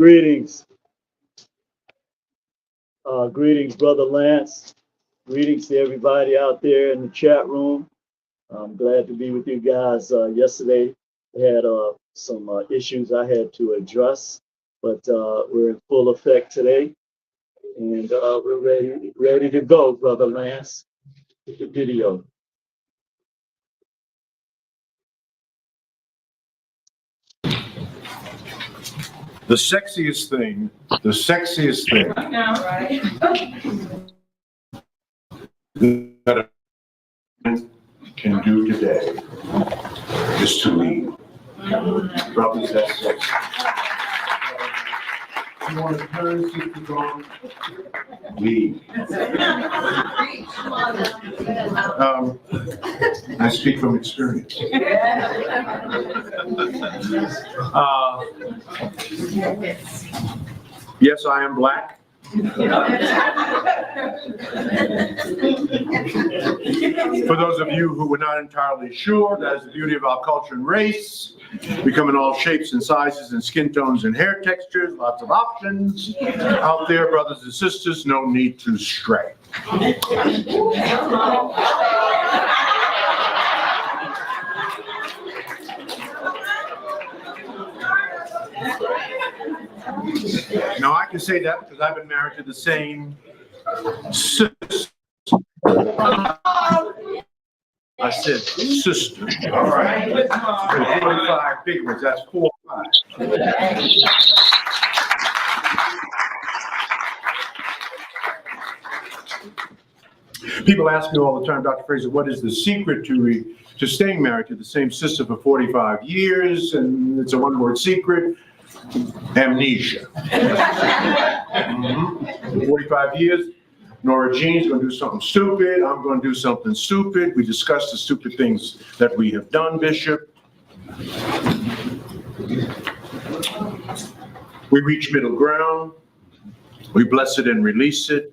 Greetings. Greetings, Brother Lance. Greetings to everybody out there in the chat room. I'm glad to be with you guys. Yesterday, we had some issues I had to address, but we're in full effect today. And we're ready to go, Brother Lance, with the video. The sexiest thing I know, right? that a man can do today is to lead. Brothers, that's sexy. You want to turn sisters on? Lead. I speak from experience. Yes, I am black. For those of you who were not entirely sure, that is the beauty of our culture and race. We come in all shapes and sizes and skin tones and hair textures, lots of options out there, brothers and sisters, no need to stray. Now I can say that because I've been married to the same sister. I said sister. All right. With 45 big ones, that's 4 or 5. People ask me all the time, Dr. Fraser, what is the secret to staying married to the same sister for 45 years? And it's a one-word secret. Amnesia. 45 years, Nora Jean's going to do something stupid. I'm going to do something stupid. We discuss the stupid things that we have done, Bishop. We reach middle ground. We bless it and release it,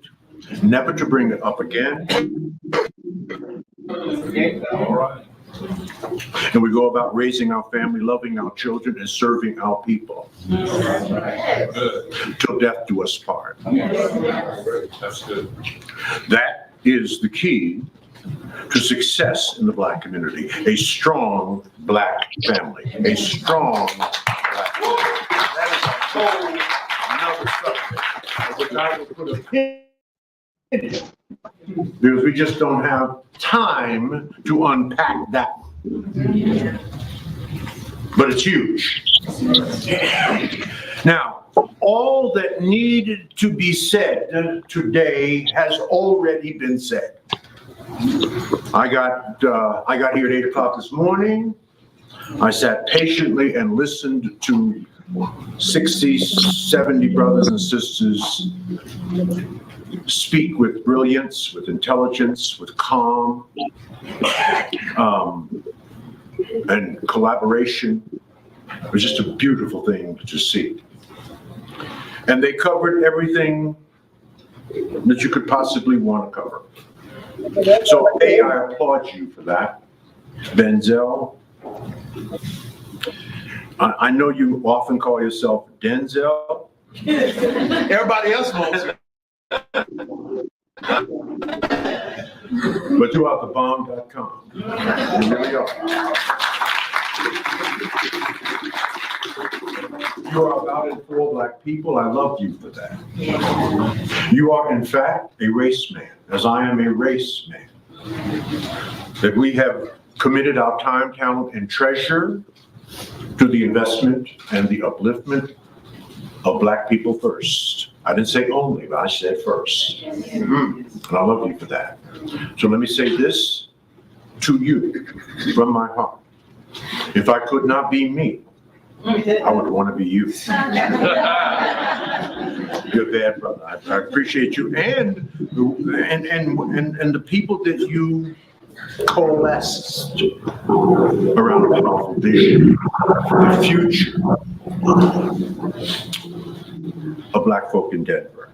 never to bring it up again. All right. And we go about raising our family, loving our children, and serving our people. Till death do us part. That's good. That is the key to success in the Black community. A strong Black family. A strong Black family. That is a whole another subject, which I will put a pin in, because we just don't have time to unpack that. But it's huge. Now, all that needed to be said today has already been said. I got here at 8 o'clock this morning. I sat patiently and listened to 60, 70 brothers and sisters speak with brilliance, with intelligence, with calm, and collaboration. It was just a beautiful thing to see. And they covered everything that you could possibly want to cover. So, A, I applaud you for that. Benzel. I know you often call yourself Denzel. Everybody else knows it. But you are the bomb.com. You really are. You are about it for Black people. I love you for that. You are, in fact, a race man, as I am a race man. That we have committed our time, talent, and treasure to the investment and the upliftment of Black people first. I didn't say only, but I said first. And I love you for that. So let me say this to you from my heart. If I could not be me, I would want to be you. You're a bad brother. I appreciate you and the people that you coalesced around a powerful vision, the future of Black folk in Denver.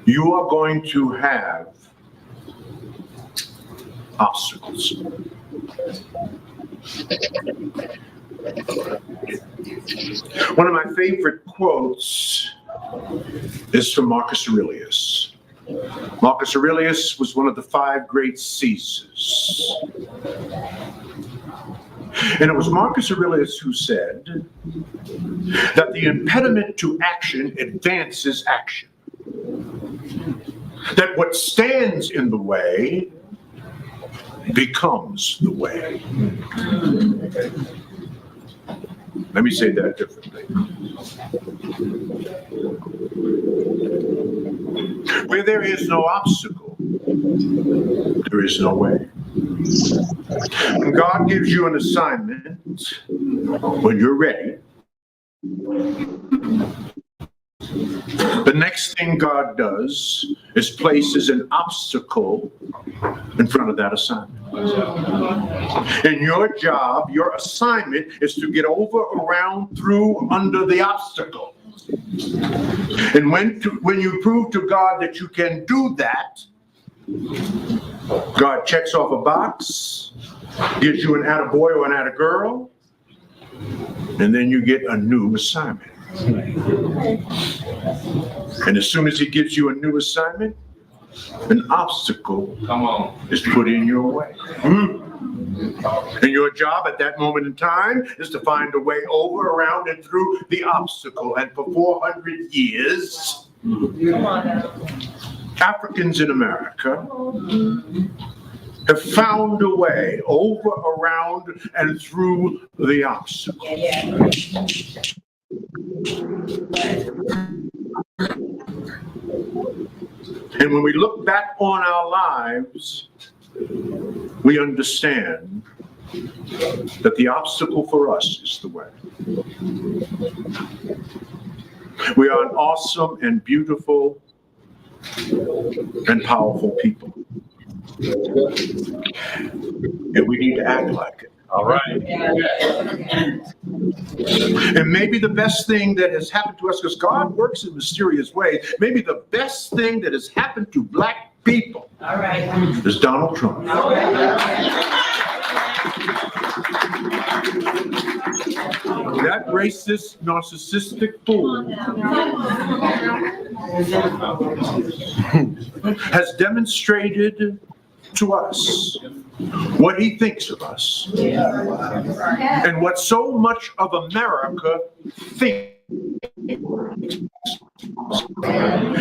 You are going to have obstacles. One of my favorite quotes is from Marcus Aurelius. Marcus Aurelius was one of the 5 great Caesars. And it was Marcus Aurelius who said that the impediment to action advances action. That what stands in the way becomes the way. Let me say that differently. Where there is no obstacle, there is no way. When God gives you an assignment, when you're ready, the next thing God does is places an obstacle in front of that assignment. And your job, your assignment is to get over, around, through, under the obstacle. And when you prove to God that you can do that, God checks off a box, gives you an attaboy or an attagirl, and then you get a new assignment. And as soon as he gives you a new assignment, an obstacle is put in your way. And your job at that moment in time is to find a way over, around, and through the obstacle. And for 400 years, Africans in America have found a way over, around, and through the obstacle. And when we look back on our lives, we understand that the obstacle for us is the way. We are an awesome and beautiful and powerful people. And we need to act like it. All right. And maybe the best thing that has happened to us, because God works in mysterious ways, maybe the best thing that has happened to Black people is Donald Trump. That racist, narcissistic fool has demonstrated to us what he thinks of us and what so much of America thinks.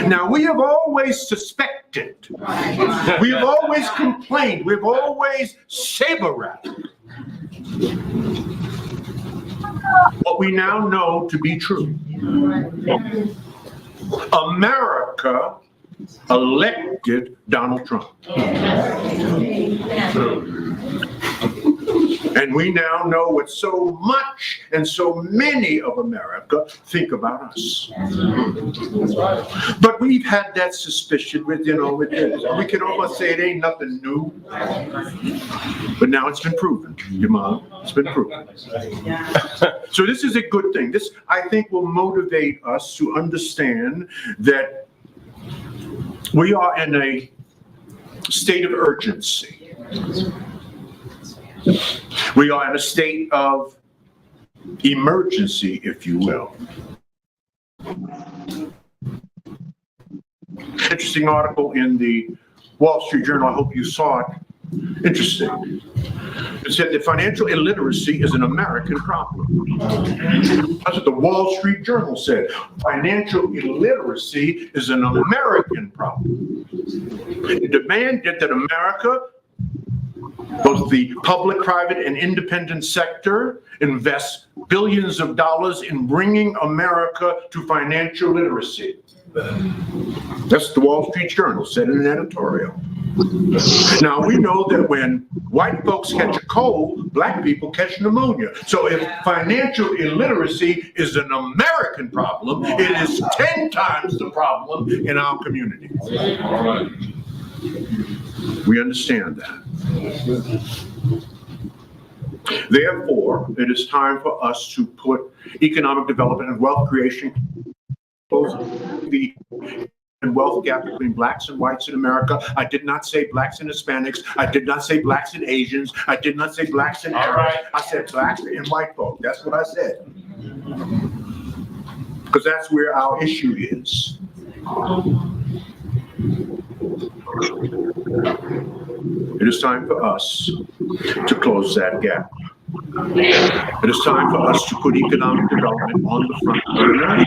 Now, we have always suspected, we have always complained, we've always saber-rattled what we now know to be true. America elected Donald Trump. And we now know what so much and so many of America think about us. But we've had that suspicion with, we can almost say it ain't nothing new. But now it's been proven, your mom, it's been proven. So this is a good thing. This, I think, will motivate us to understand that we are in a state of urgency. We are in a state of emergency, if you will. Interesting article in the Wall Street Journal. I hope you saw it. Interesting. It said that financial illiteracy is an American problem. That's what the Wall Street Journal said. Financial illiteracy is an American problem. It demanded that America, both the public, private, and independent sector, invest billions of dollars in bringing America to financial literacy. That's what the Wall Street Journal said in an editorial. Now, we know that when white folks catch a cold, Black people catch pneumonia. So if financial illiteracy is an American problem, it is 10 times the problem in our community. We understand that. Therefore, it is time for us to put economic development and wealth creation, the wealth gap between blacks and whites in America. I did not say blacks and Hispanics. I did not say blacks and Asians. I did not say blacks and Arabs. I said blacks and white folk. That's what I said. Because that's where our issue is. It is time for us to close that gap. It is time for us to put economic development on the front burner.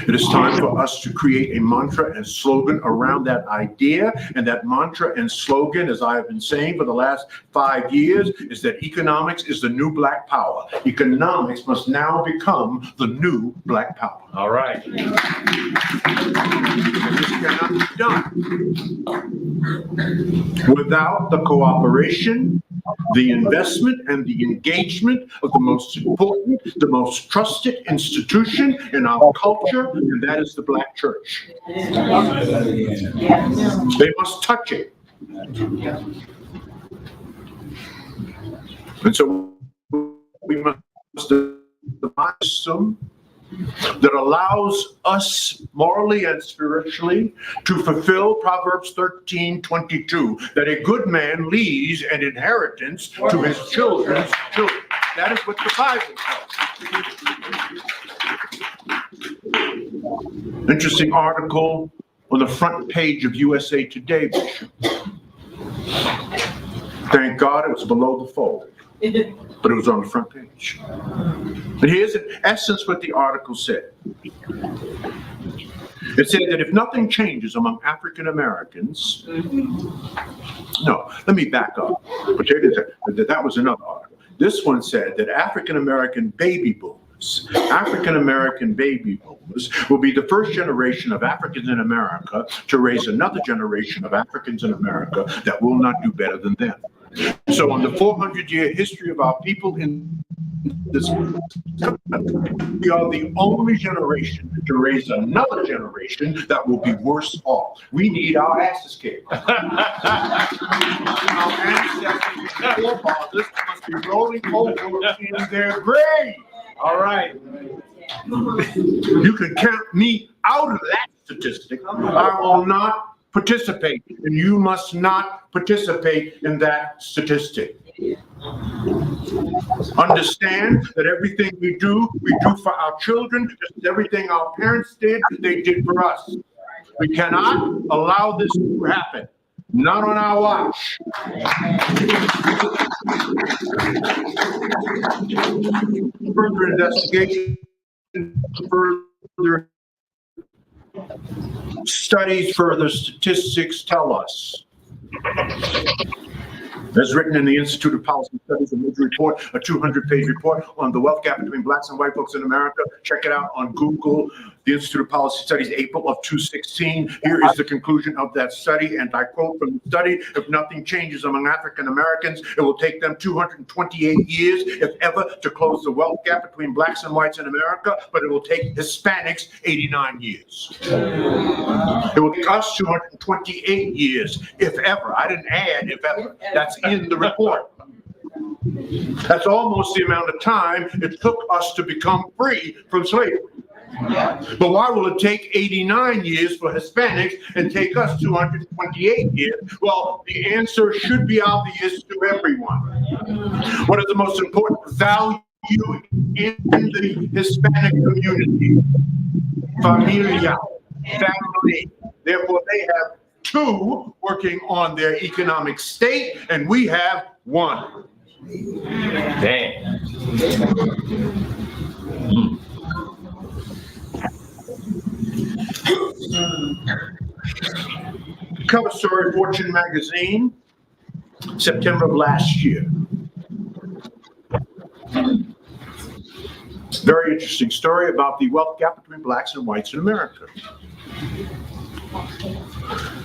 It is time for us to create a mantra and slogan around that idea. And that mantra and slogan, as I have been saying for the last 5 years, is that economics is the new black power. Economics must now become the new black power. All right. This cannot be done without the cooperation, the investment, and the engagement of the most important, the most trusted institution in our culture, and that is the black church. They must touch it. And so we must devise a system that allows us morally and spiritually to fulfill Proverbs 13:22, that a good man leaves an inheritance to his children's children. That is what the Bible tells. Interesting article on the front page of USA Today, Bishop. Thank God it was below the fold, but it was on the front page. And here's in essence what the article said. It said that if nothing changes among African Americans, no, let me back up. That was another article. This one said that African American baby boomers will be the first generation of Africans in America to raise another generation of Africans in America that will not do better than them. So in the 400-year history of our people in this country, we are the only generation to raise another generation that will be worse off. We need our asses kicked. Our ancestors and forefathers must be rolling over in their grave. All right. You can count me out of that statistic. I will not participate, and you must not participate in that statistic. Understand that everything we do for our children, just as everything our parents did, they did for us. We cannot allow this to happen. Not on our watch. Further investigation, further studies, further statistics tell us, as written in the Institute of Policy Studies, a major report, a 200-page report on the wealth gap between blacks and white folks in America. Check it out on Google. The Institute of Policy Studies, April of 2016. Here is the conclusion of that study, and I quote from the study: if nothing changes among African Americans, it will take them 228 years, if ever, to close the wealth gap between blacks and whites in America, but it will take Hispanics 89 years. It will take us 228 years, if ever. I didn't add if ever. That's in the report. That's almost the amount of time it took us to become free from slavery. But why will it take 89 years for Hispanics and take us 228 years? Well, the answer should be obvious to everyone. What is the most important value in the Hispanic community? Familia, family. Therefore, they have two working on their economic state, and we have one. Dang. Cover story, Fortune magazine, September of last year. Very interesting story about the wealth gap between blacks and whites in America.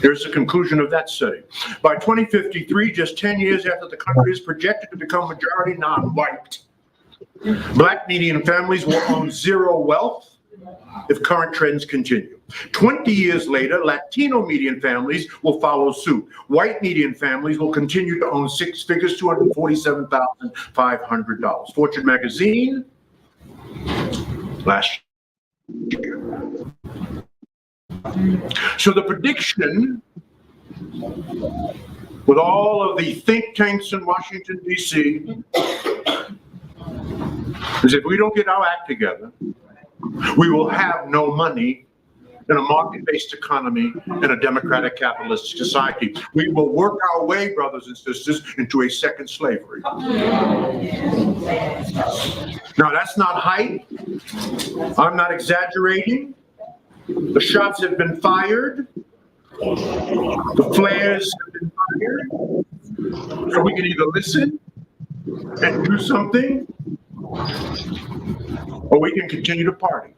Here's the conclusion of that study. By 2053, just 10 years after the country is projected to become majority non-white, black median families will own zero wealth if current trends continue. 20 years later, Latino median families will follow suit. White median families will continue to own six figures, $247,500. Fortune magazine, last year. So the prediction with all of the think tanks in Washington, D.C., is if we don't get our act together, we will have no money in a market-based economy in a democratic capitalistic society. We will work our way, brothers and sisters, into a second slavery. Now, that's not hype. I'm not exaggerating. The shots have been fired. The flares have been fired. So we can either listen and do something, or we can continue to party.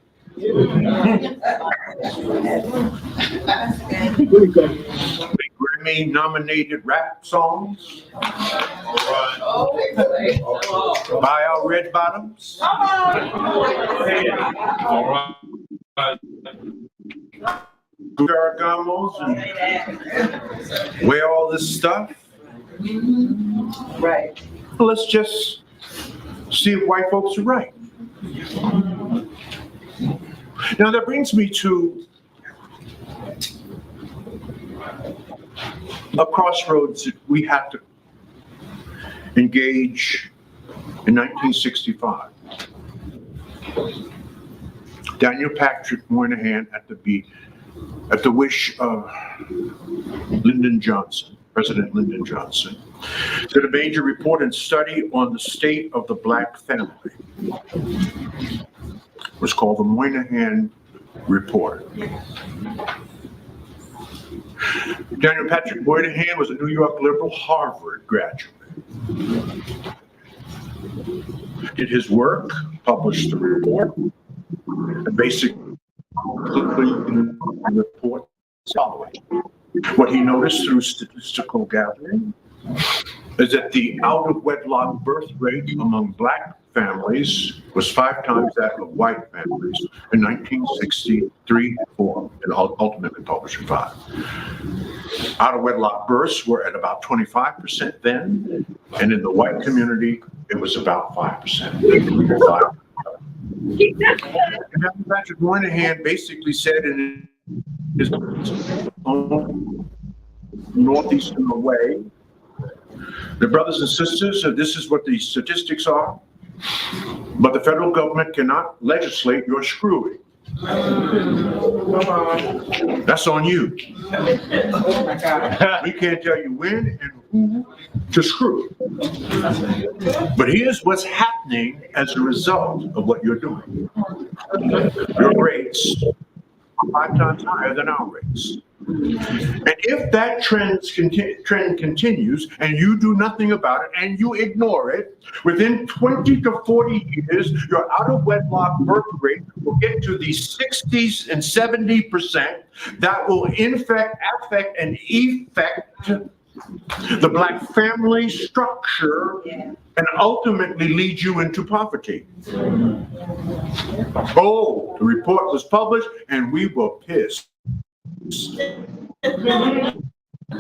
Grammy-nominated rap songs by our red bottoms. Gargamos and wear all this stuff. Right. Let's just see if white folks are right. Now that brings me to a crossroads that we had to engage in 1965. Daniel Patrick Moynihan at the wish of Lyndon Johnson, President Lyndon Johnson, did a major report and study on the state of the black family. It was called the Moynihan Report. Daniel Patrick Moynihan was a New York liberal Harvard graduate. Did his work, published the report, and basically the report following. What he noticed through statistical gathering is that the out-of-wedlock birth rate among black families was 5 times that of white families in 1963, 4, and ultimately published in 5. Out-of-wedlock births were at about 25% then, and in the white community, it was about 5%. And Patrick Moynihan basically said in his own northeastern way, the brothers and sisters, this is what the statistics are, but the federal government cannot legislate your screwing. That's on you. Oh my God. We can't tell you when and who to screw. But here's what's happening as a result of what you're doing. Your rates are 5 times higher than our rates. And if that trend continues and you do nothing about it and you ignore it, within 20 to 40 years, your out-of-wedlock birth rate will get to the 60s and 70%. That will affect and effect the black family structure and ultimately lead you into poverty. Oh, the report was published and we were pissed.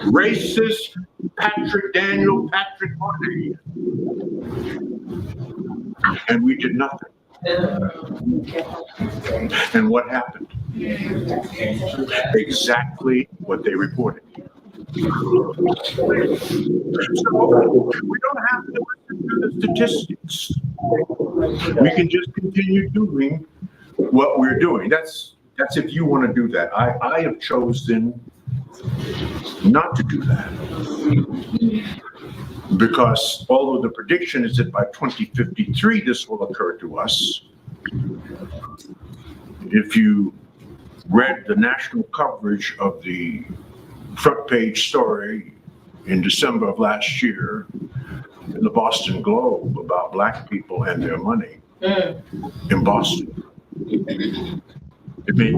Racist Daniel Patrick Moynihan. And we did nothing. And what happened? Exactly what they reported. So we don't have to listen to the statistics. We can just continue doing what we're doing. That's if you want to do that. I have chosen not to do that. Because although the prediction is that by 2053 this will occur to us, if you read the national coverage of the front page story in December of last year in the Boston Globe about black people and their money in Boston, it made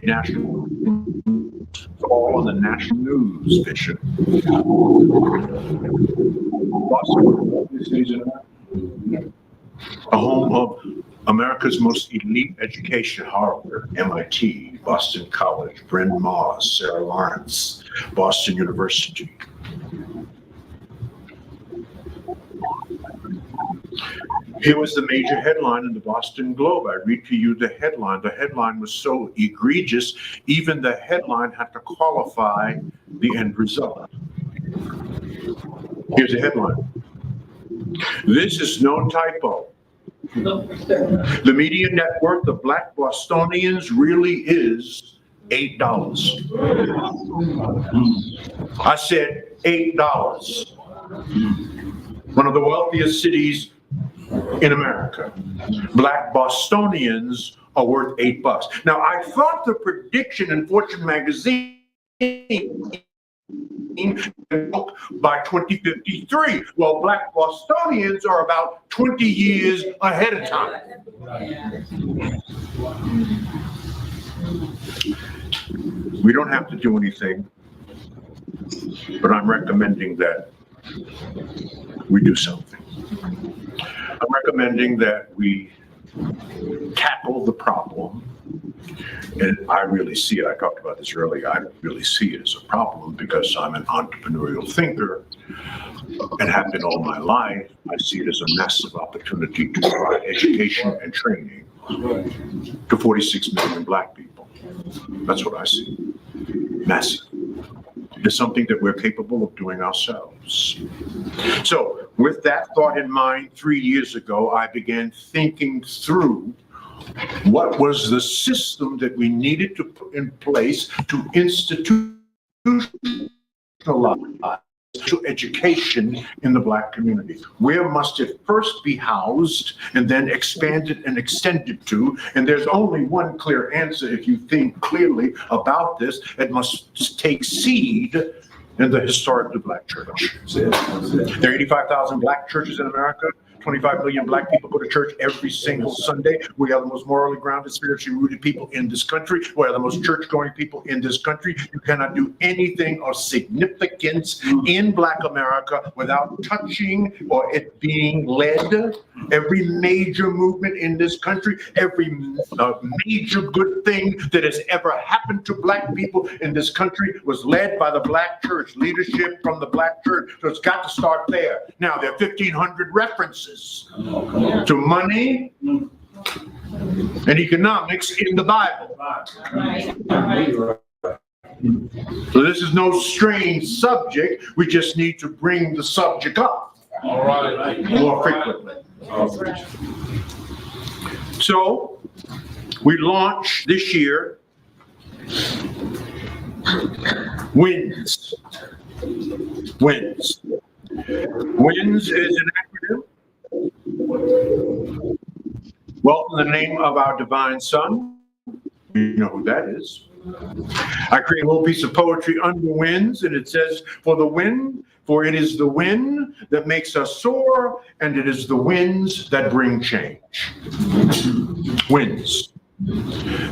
national news, all on the national news, Bishop. Boston is a home of America's most elite education, Harvard, MIT, Boston College, Bryn Mawr, Sarah Lawrence, Boston University. Here was the major headline in the Boston Globe. I read to you the headline. The headline was so egregious, even the headline had to qualify the end result. Here's the headline. This is no typo. The median net worth of Black Bostonians really is $8. I said $8. One of the wealthiest cities in America. Black Bostonians are worth $8. Now, I thought the prediction in Fortune magazine by 2053. Well, Black Bostonians are about 20 years ahead of time. We don't have to do anything, but I'm recommending that we do something. I'm recommending that we tackle the problem. And I really see it. I talked about this earlier. I really see it as a problem because I'm an entrepreneurial thinker and have been all my life. I see it as a massive opportunity to provide education and training to 46 million Black people. That's what I see. Massive. It's something that we're capable of doing ourselves. So with that thought in mind, 3 years ago, I began thinking through what was the system that we needed to put in place to institutionalize education in the Black community. Where must it first be housed and then expanded and extended to? And there's only one clear answer if you think clearly about this. It must take seed in the historically Black church. There are 85,000 Black churches in America. 25 million Black people go to church every single Sunday. We are the most morally grounded, spiritually rooted people in this country. We are the most church-going people in this country. You cannot do anything of significance in Black America without touching or it being led. Every major movement in this country, every major good thing that has ever happened to Black people in this country was led by the Black church, leadership from the Black church. So it's got to start there. Now, there are 1,500 references to money and economics in the Bible. So this is no strange subject. We just need to bring the subject up more frequently. So we launched this year WINS. WINS. WINS is an acronym. Welcome in the name of our divine Son. You know who that is. I create a little piece of poetry under WINS, and it says, for it is the wind that makes us soar, and it is the winds that bring change. WINS.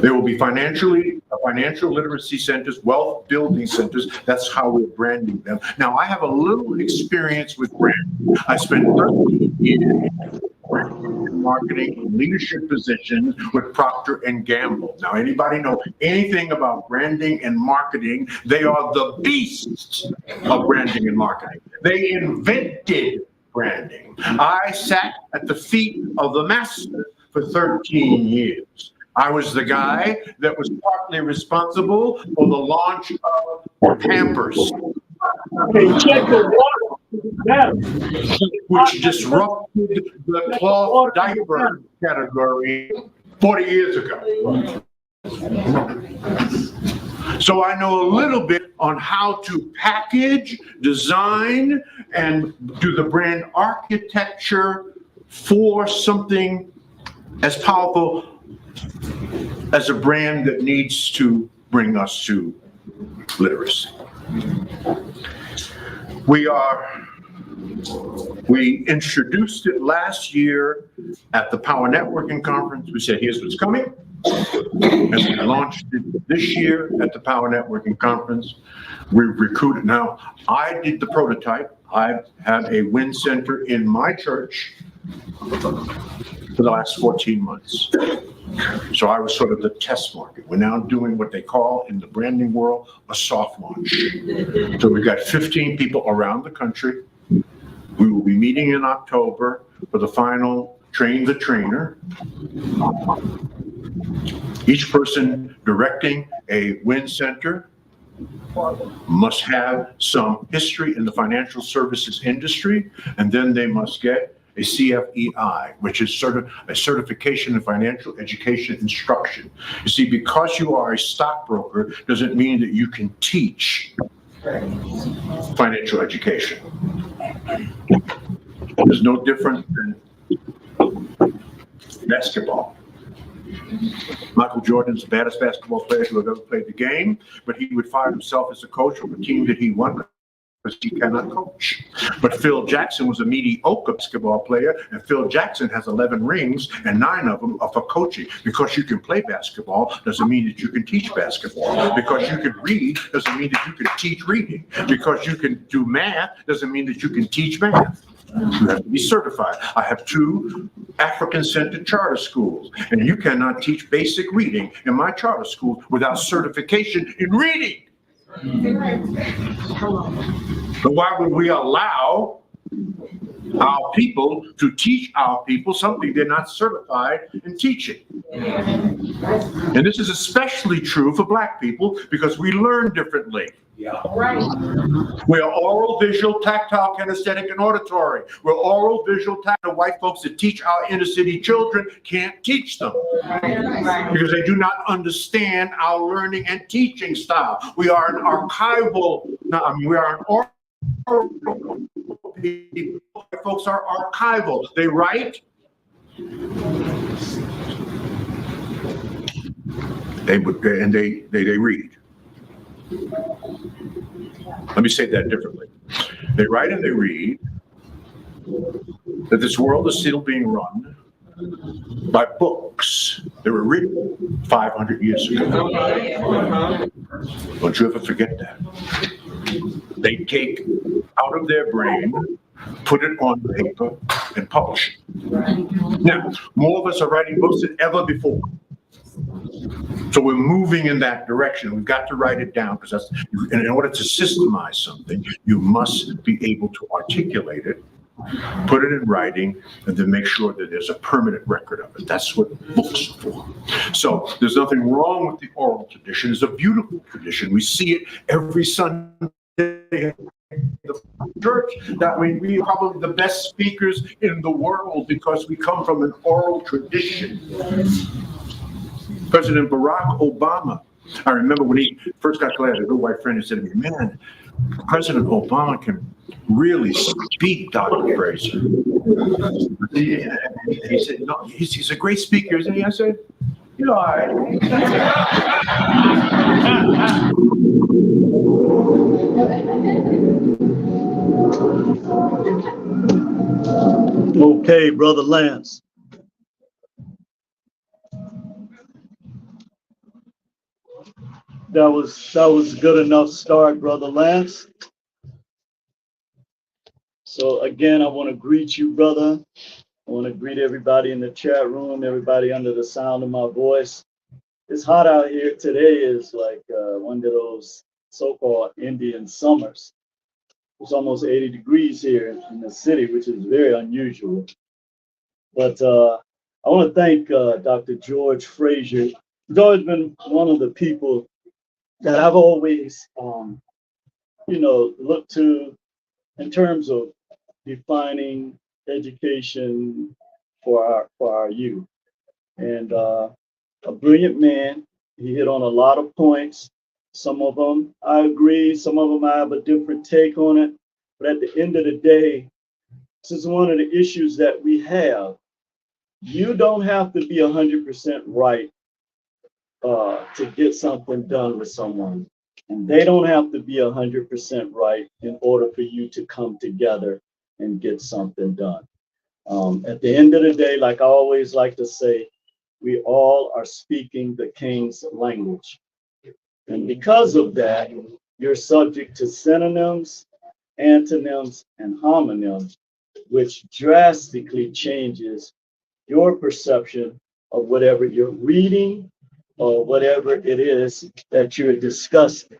There will be financial literacy centers, wealth building centers. That's how we're branding them. Now, I have a little experience with branding. I spent 13 years in marketing and leadership positions with Procter & Gamble. Now, anybody know anything about branding and marketing? They are the beasts of branding and marketing. They invented branding. I sat at the feet of the master for 13 years. I was the guy that was partly responsible for the launch of Pampers, which disrupted the cloth diaper category 40 years ago. So I know a little bit on how to package, design, and do the brand architecture for something as powerful as a brand that needs to bring us to literacy. We introduced it last year at the Power Networking Conference. We said, here's what's coming. And we launched it this year at the Power Networking Conference. We recruited. Now, I did the prototype. I had a WIN center in my church for the last 14 months. So I was sort of the test market. We're now doing what they call in the branding world a soft launch. So we've got 15 people around the country. We will be meeting in October for the final train the trainer. Each person directing a WIN center must have some history in the financial services industry, and then they must get a CFEI, which is a certification in financial education instruction. You see, because you are a stockbroker doesn't mean that you can teach financial education. There's no different than basketball. Michael Jordan's the baddest basketball player who have ever played the game, but he would fire himself as a coach of a team that he won because he cannot coach. But Phil Jackson was a mediocre basketball player, and Phil Jackson has 11 rings, and 9 of them are for coaching. Because you can play basketball doesn't mean that you can teach basketball. Because you can read doesn't mean that you can teach reading. Because you can do math doesn't mean that you can teach math. You have to be certified. I have 2 African-centered charter schools, and you cannot teach basic reading in my charter school without certification in reading. But why would we allow our people to teach our people something they're not certified in teaching? And this is especially true for Black people because we learn differently. We're oral, visual, tactile, kinesthetic, and auditory. We're oral, visual, tactile. White folks that teach our inner city children can't teach them because they do not understand our learning and teaching style. We are an archival, we are an oral people. White folks are archival. They write, they read. Let me say that differently. They write and they read that this world is still being run by books that were written 500 years ago. Don't you ever forget that. They take out of their brain, put it on paper, and publish it. Now, more of us are writing books than ever before. So we're moving in that direction. We've got to write it down because in order to systemize something, you must be able to articulate it, put it in writing, and then make sure that there's a permanent record of it. That's what books are for. So there's nothing wrong with the oral tradition. It's a beautiful tradition. We see it every Sunday in the church. That we are probably the best speakers in the world because we come from an oral tradition. President Barack Obama, I remember when he first got elected, a good white friend who said to me, man, President Obama can really speak, Dr. Fraser. He said, no, he's a great speaker, isn't he? I said, you know, Okay, Brother Lance. That was good enough start, Brother Lance. So again, I want to greet you, brother. I want to greet everybody in the chat room, everybody under the sound of my voice. It's hot out here. Today is like one of those so-called Indian summers. It's almost 80 degrees here in the city, which is very unusual. But I want to thank Dr. George Fraser. He's always been one of the people that I've always, looked to in terms of defining education for our youth. And a brilliant man. He hit on a lot of points. Some of them I agree, some of them I have a different take on it. But at the end of the day, this is one of the issues that we have. You don't have to be 100% right to get something done with someone. And they don't have to be 100% right in order for you to come together and get something done. At the end of the day, like I always like to say, we all are speaking the King's language. And because of that, you're subject to synonyms, antonyms, and homonyms, which drastically changes your perception of whatever you're reading or whatever it is that you're discussing.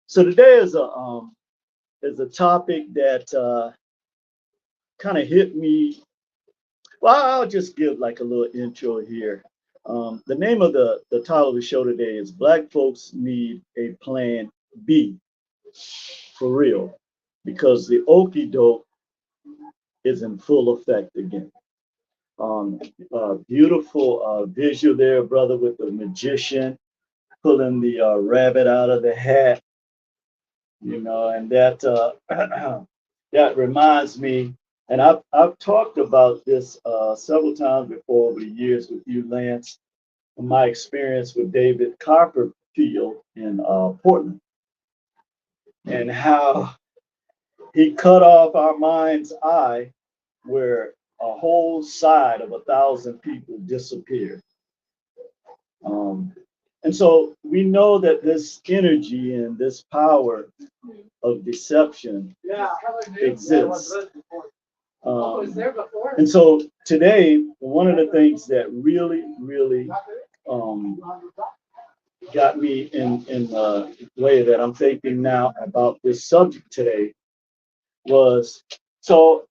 So today is a topic that kind of hit me Well, I'll just give like a little intro here. The name of the title of the show today is Black Folks Need a Plan B, for real, because the Okie Doke is in full effect again. Beautiful visual there, brother, with the magician pulling the rabbit out of the hat, and that that reminds me, and I've talked about this several times before over the years with you, Lance, my experience with David Copperfield in Portland, and how he cut off our mind's eye where a whole side of 1,000 people disappeared. Um, and so we know that this energy and this power of deception exists. And so today, one of the things that really, really got me in the way that I'm thinking now about this subject today was, so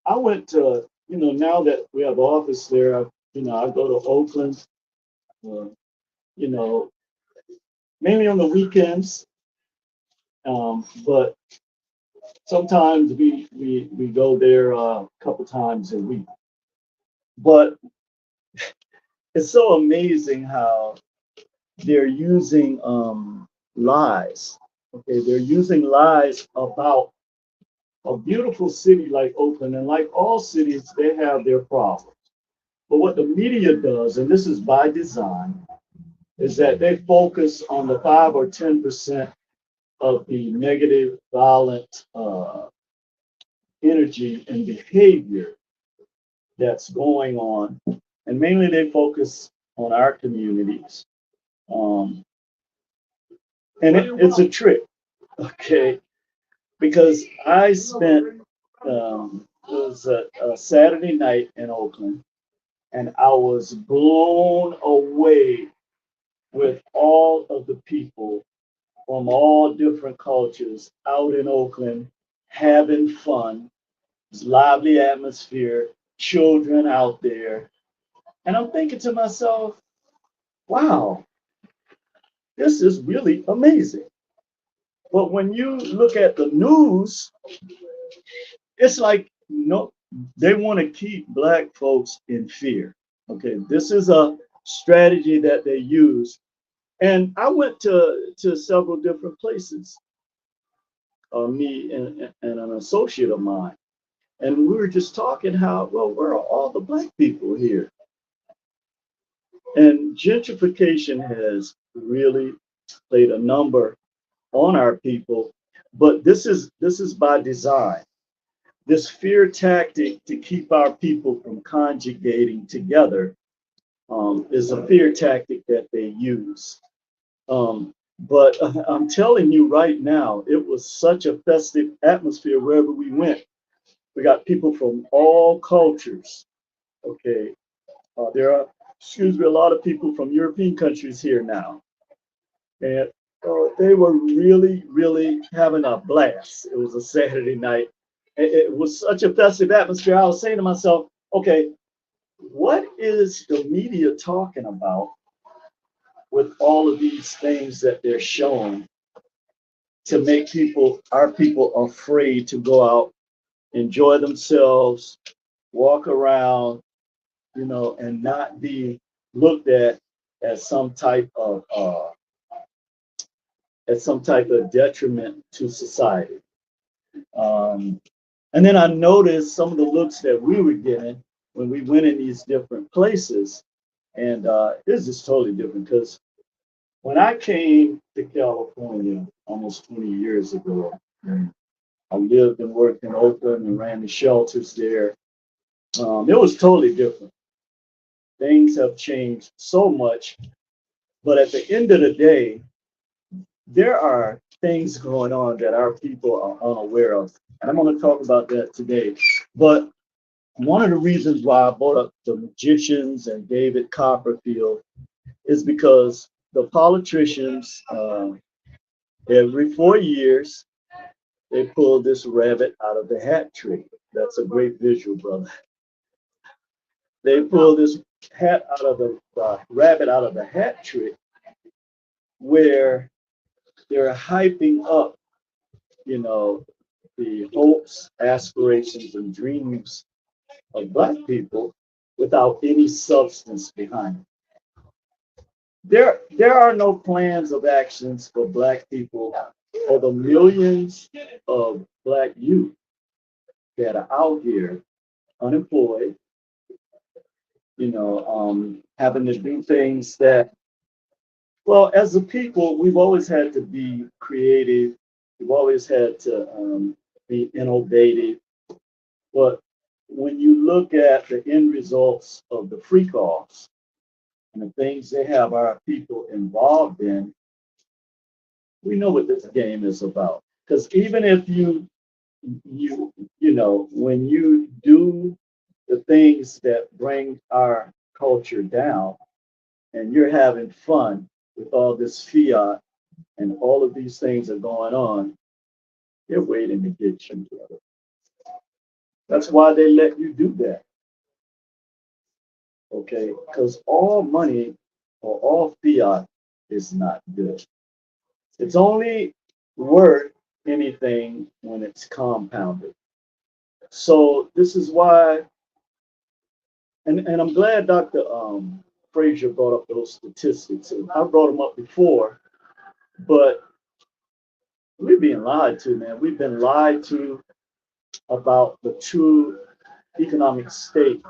I went to, now that we have office there, I go to Oakland, you know, mainly on the weekends, but sometimes we go there a couple times a week. But it's so amazing how they're using lies. Okay, they're using lies about a beautiful city like Oakland, and like all cities, they have their problems. But what the media does, and this is by design, is that they focus on the 5 or 10% of the negative, violent energy and behavior that's going on, and mainly they focus on our communities. And it's a trick, okay? Because I spent it was a Saturday night in Oakland, and I was blown away with all of the people from all different cultures out in Oakland having fun. It's lively atmosphere, children out there. And I'm thinking to myself, wow, this is really amazing. But when you look at the news, it's like, no, they want to keep Black folks in fear. Okay, this is a strategy that they use. And I went to several different places, me and an associate of mine. And we were just talking how, well, where are all the Black people here? And gentrification has really played a number on our people, but this is by design. This fear tactic to keep our people from conjugating together is a fear tactic that they use. But I'm telling you right now, it was such a festive atmosphere wherever we went. We got people from all cultures. Okay, there are, a lot of people from European countries here now, and they were really, really having a blast. It was a Saturday night. It was such a festive atmosphere. I was saying to myself, okay, what is the media talking about with all of these things that they're showing to make our people afraid to go out, enjoy themselves, walk around, and not be looked at as some type of detriment to society. And then I noticed some of the looks that we were getting when we went in these different places, and it was just totally different because when I came to California almost 20 years ago, I lived and worked in Oakland and ran the shelters there. It was totally different. Things have changed so much, but at the end of the day, there are things going on that our people are unaware of. And I'm going to talk about that today. But one of the reasons why I brought up the magicians and David Copperfield is because the politicians, every 4 years, they pull this rabbit out of the hat trick. That's a great visual, brother. they pull this hat out of the rabbit out of the hat trick, where they're hyping up, you know, the hopes, aspirations, and dreams of Black people without any substance behind it. There are no plans of actions for Black people or the millions of Black youth that are out here unemployed, having to do things that, well, as a people, we've always had to be creative. We've always had to be innovative. But when you look at the end results of the freak offs and the things they have our people involved in, we know what this game is about. Because even if when you do the things that bring our culture down and you're having fun with all this fiat and all of these things are going on, they're waiting to get you, brother. That's why they let you do that. Okay? Because all money or all fiat is not good. It's only worth anything when it's compounded. So this is why, and I'm glad Dr. Frazier brought up those statistics. I brought them up before, but we're being lied to, man. We've been lied to about the true economic state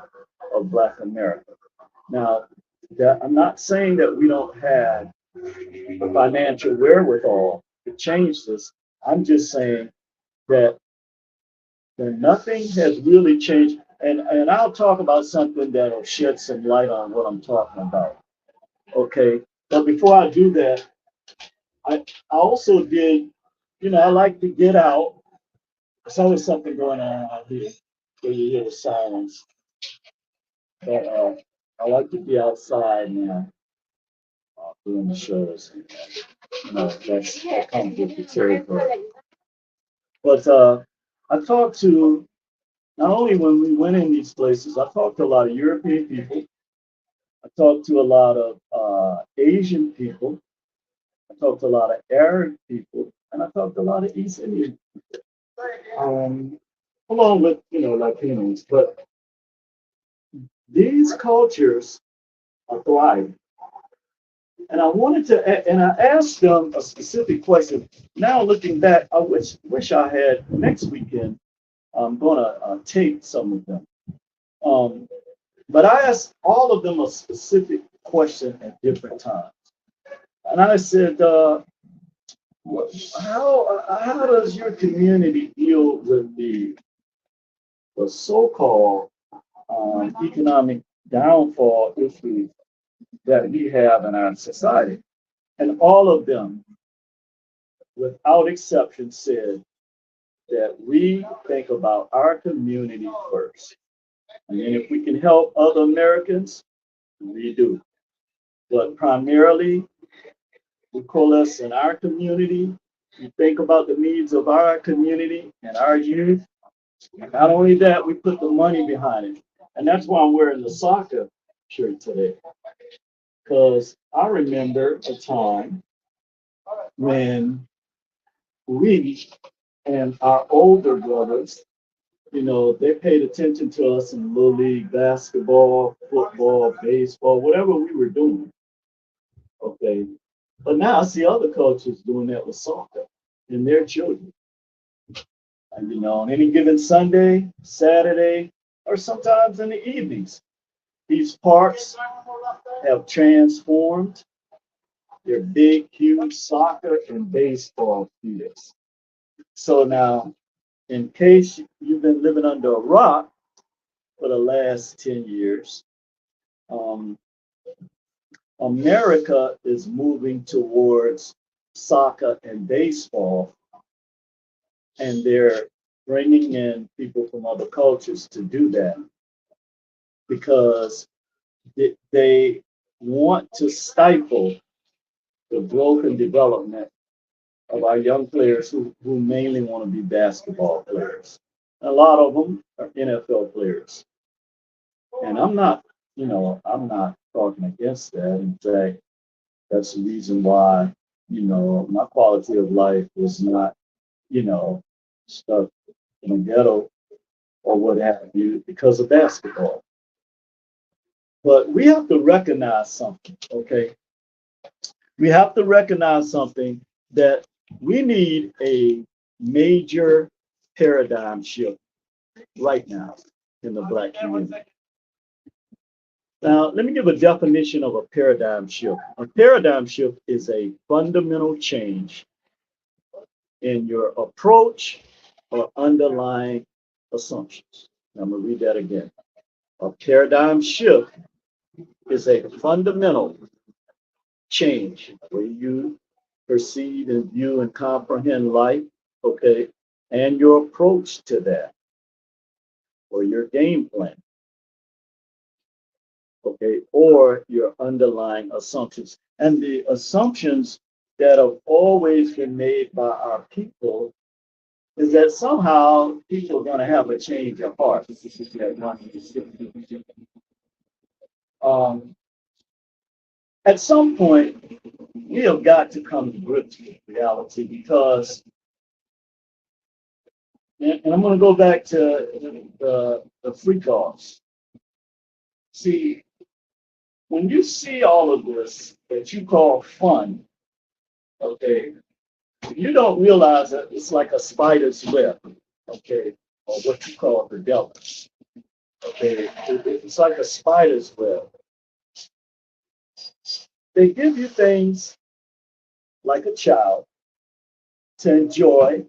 of Black America. Now, I'm not saying that we don't have the financial wherewithal to change this. I'm just saying that nothing has really changed. And I'll talk about something that'll shed some light on what I'm talking about. Okay. But before I do that, I also did, I like to get out. There's always something going on out here where you hear the silence. But I like to be outside now doing the shows. That comes with the territory. But I talked to, not only when we went in these places, I talked to a lot of European people. I talked to a lot of Asian people. I talked to a lot of Arab people, and I talked to a lot of East Indian people, along with Latinos. But these cultures are thriving. And I wanted to, and I asked them a specific question. Now looking back, I wish I had next weekend. I'm gonna tape some of them. But I asked all of them a specific question at different times. And I said, how does your community deal with the so-called economic downfall issues that we have in our society? And all of them, without exception, said that we think about our community first. And then if we can help other Americans, we do. But primarily, we coalesce in our community. We think about the needs of our community and our youth. And not only that, we put the money behind it. And that's why I'm wearing the soccer shirt today. Because I remember a time when we and our older brothers, they paid attention to us in Little League basketball, football, baseball, whatever we were doing. Okay. But now I see other coaches doing that with soccer and their children. And, on any given Sunday, Saturday, or sometimes in the evenings, these parks have transformed. They're big, huge soccer and baseball fields. So now, in case you've been living under a rock for the last 10 years, America is moving towards soccer and baseball, and they're bringing in people from other cultures to do that because they want to stifle the growth and development of our young players who mainly want to be basketball players. A lot of them are NFL players. And I'm not, I'm not talking against that. In fact, that's the reason why, my quality of life was not, stuck in a ghetto or what have you because of basketball. But we have to recognize something, okay? We have to recognize something that we need a major paradigm shift right now in the Black community. Now, let me give a definition of a paradigm shift. A paradigm shift is a fundamental change in your approach or underlying assumptions. I'm going to read that again. A paradigm shift is a fundamental change where you perceive and view and comprehend life, okay, and your approach to that or your game plan, okay, or your underlying assumptions. And the assumptions that have always been made by our people is that somehow people are going to have a change of heart. At some point, we have got to come to grips with reality because, and I'm going to go back to the freak offs. See, when you see all of this that you call fun, okay, you don't realize that it's like a spider's web, okay, or what you call the devil. Okay, it's like a spider's web. They give you things like a child to enjoy,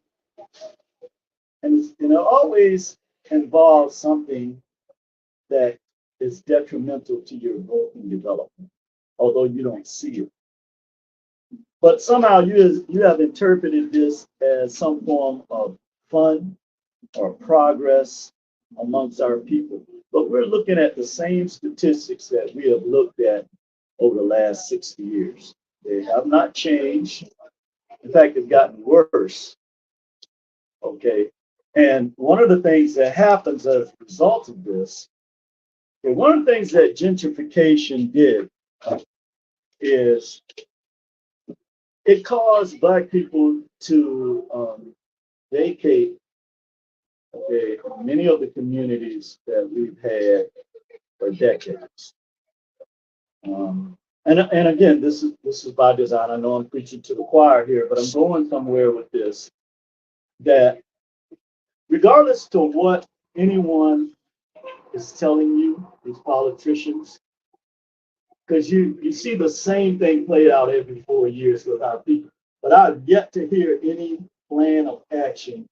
and it always involves something that is detrimental to your growth and development, although you don't see it. But somehow you have interpreted this as some form of fun or progress amongst our people. But we're looking at the same statistics that we have looked at over the last 60 years. They have not changed. In fact, they've gotten worse. Okay. And one of the things that happens as a result of this, and one of the things that gentrification did is it caused Black people to vacate, okay, many of the communities that we've had for decades. And again, this is by design. I know I'm preaching to the choir here, but I'm going somewhere with this. That regardless to what anyone is telling you, these politicians, because you see the same thing played out every 4 years with our people. But I've yet to hear any plan of action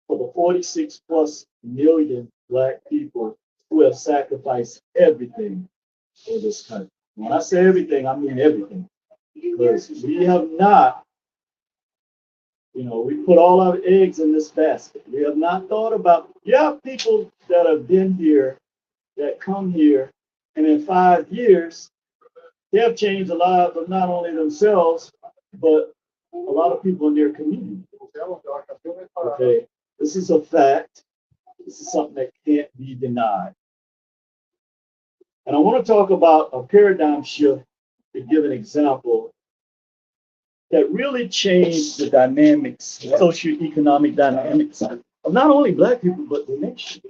for the 46 plus million Black people who have sacrificed everything for this country. When I say everything, I mean everything. Because we have not, we put all our eggs in this basket. We have not thought about, you have people that have been here, that come here, and in 5 years, they have changed the lives of not only themselves, but a lot of people in their community. Okay, this is a fact. This is something that can't be denied. And I want to talk about a paradigm shift to give an example that really changed the dynamics, socioeconomic dynamics of not only Black people, but the nation,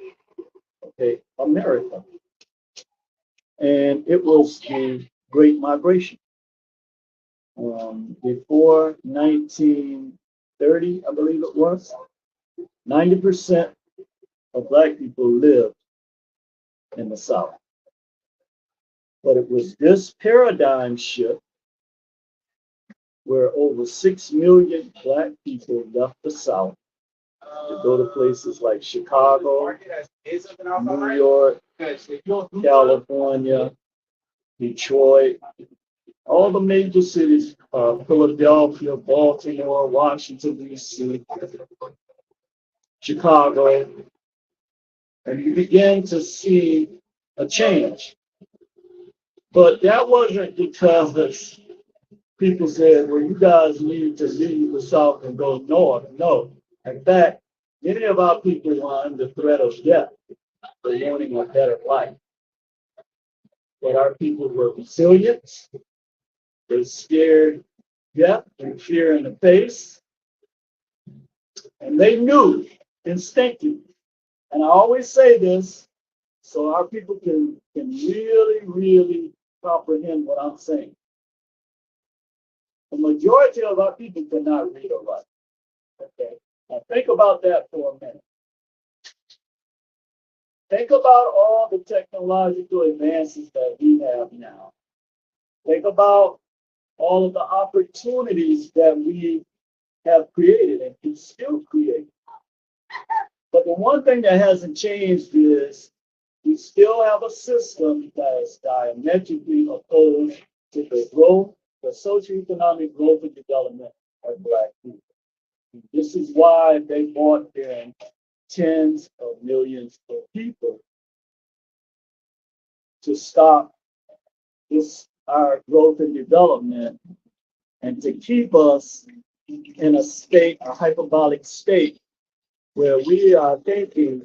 okay, America. And it was the Great Migration. Before 1930, I believe it was, 90% of Black people lived in the South. But it was this paradigm shift where over 6 million Black people left the South to go to places like Chicago, New York, California, Detroit, all the major cities, Philadelphia, Baltimore, Washington, D.C., Chicago, and you began to see a change. But that wasn't because people said, well, you guys need to leave the South and go north. No. In fact, many of our people were under threat of death for wanting a better life. But our people were resilient. They stared death and fear in the face. And they knew instinctively. And I always say this so our people can really, really comprehend what I'm saying. The majority of our people cannot read or write. Okay. Now think about that for a minute. Think about all the technological advances that we have now. Think about all of the opportunities that we have created and can still create. But the one thing that hasn't changed is we still have a system that is diametrically opposed to the growth, the socioeconomic growth and development of Black people. This is why they brought in tens of millions of people to stop our growth and development and to keep us in a state, a hyperbolic state, where we are thinking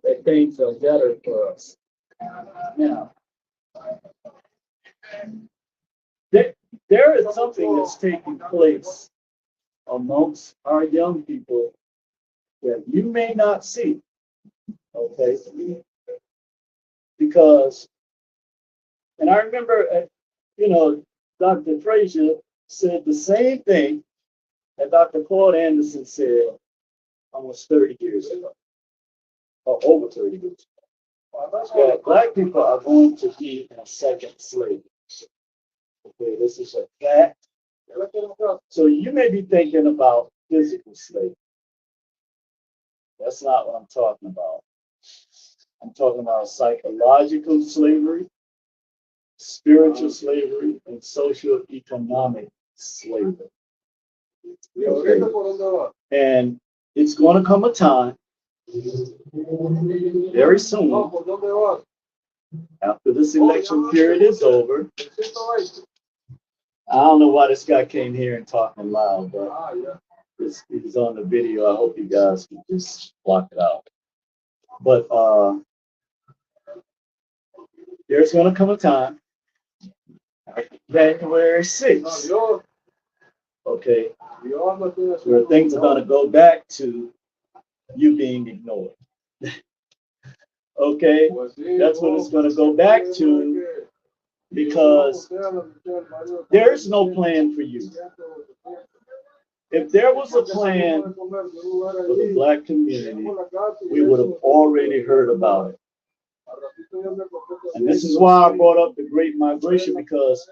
that things are better for us. Now, there is something that's taking place amongst our young people that you may not see, okay? Because, and I remember, Dr. Frazier said the same thing that Dr. Claude Anderson said almost 30 years ago, or over 30 years ago. That Black people are going to be in a second slavery. Okay, this is a fact. So you may be thinking about physical slavery. That's not what I'm talking about. I'm talking about psychological slavery, spiritual slavery, and socio-economic slavery. Okay. And it's going to come a time very soon after this election period is over. I don't know why this guy came here and talking loud, but he's on the video. I hope you guys can just block it out. But there's going to come a time, January 6th, okay, where things are going to go back to you being ignored. Okay, that's what it's going to go back to, because there's no plan for you. If there was a plan for the Black community, we would have already heard about it. And this is why I brought up the Great Migration, because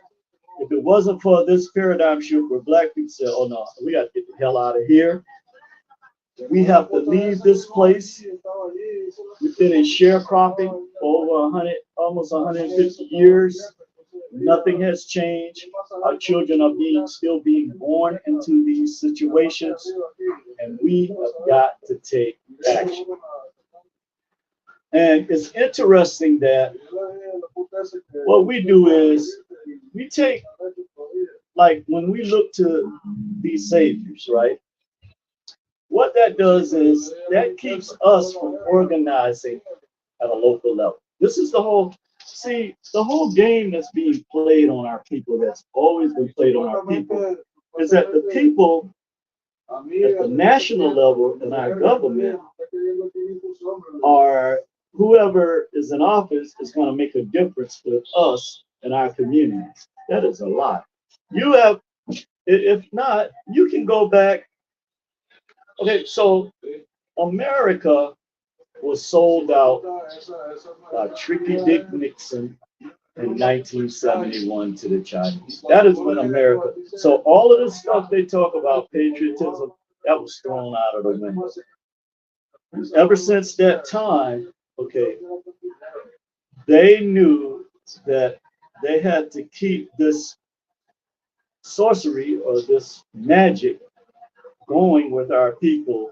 if it wasn't for this paradigm shift where Black people said, oh no, we got to get the hell out of here. We have to leave this place. We've been in sharecropping for over 100, almost 150 years. Nothing has changed. Our children are still being born into these situations, and we have got to take action. And it's interesting that what we do is we take, like when we look to these saviors, right? What that does is that keeps us from organizing at a local level. This is the whole game that's being played on our people, that's always been played on our people, is that the people at the national level in our government are, whoever is in office is going to make a difference with us and our communities. That is a lie. You have, if not, you can go back. Okay, so America was sold out by Tricky Dick Nixon in 1971 to the Chinese. That is when America, so all of this stuff they talk about, patriotism, that was thrown out of the window. Ever since that time, okay, they knew that they had to keep this sorcery or this magic going with our people,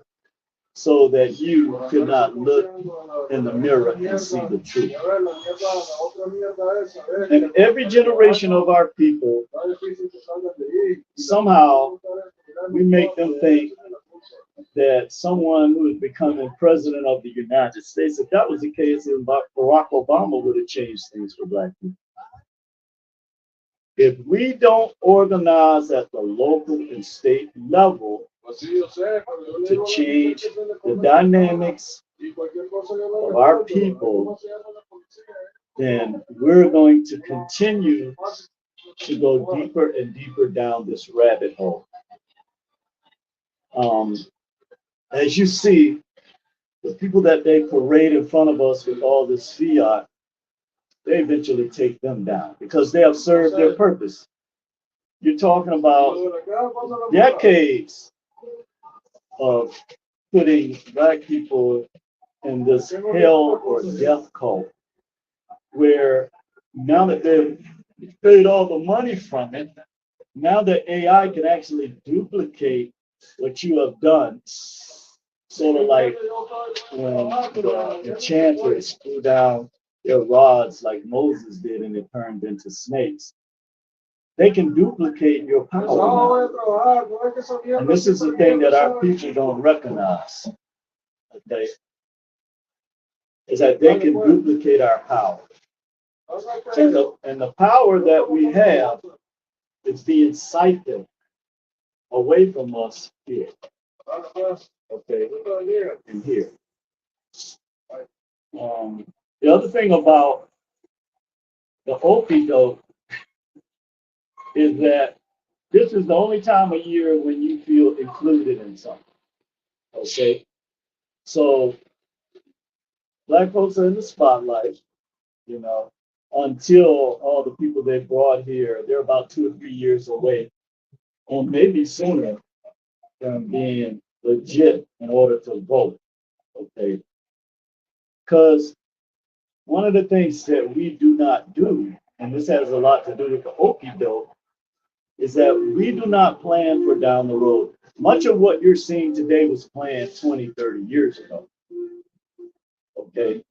so that you could not look in the mirror and see the truth. And every generation of our people, somehow we make them think that someone who is becoming president of the United States, if that was the case, then Barack Obama would have changed things for Black people. If we don't organize at the local and state level to change the dynamics of our people, then we're going to continue to go deeper and deeper down this rabbit hole. As you see, the people that they parade in front of us with all this fiat, they eventually take them down because they have served their purpose. You're talking about decades of putting Black people in this hell or death cult, where now that they've paid all the money from it, now that AI can actually duplicate what you have done, sort of like when the enchanters threw down their rods like Moses did and it turned into snakes. They can duplicate your power now. And this is the thing that our people don't recognize. Okay? Is that they can duplicate our power. And the power that we have is being siphoned away from us here. Okay, and here. The other thing about the Okie Doke is that this is the only time of year when you feel included in something. Okay, so Black folks are in the spotlight, you know, until all the people they brought here, they're about 2 or 3 years away, or maybe sooner, from being legit in order to vote. Okay, because one of the things that we do not do, and this has a lot to do with the Okie Doke, is that we do not plan for down the road. Much of what you're seeing today was planned 20, 30 years ago. Okay.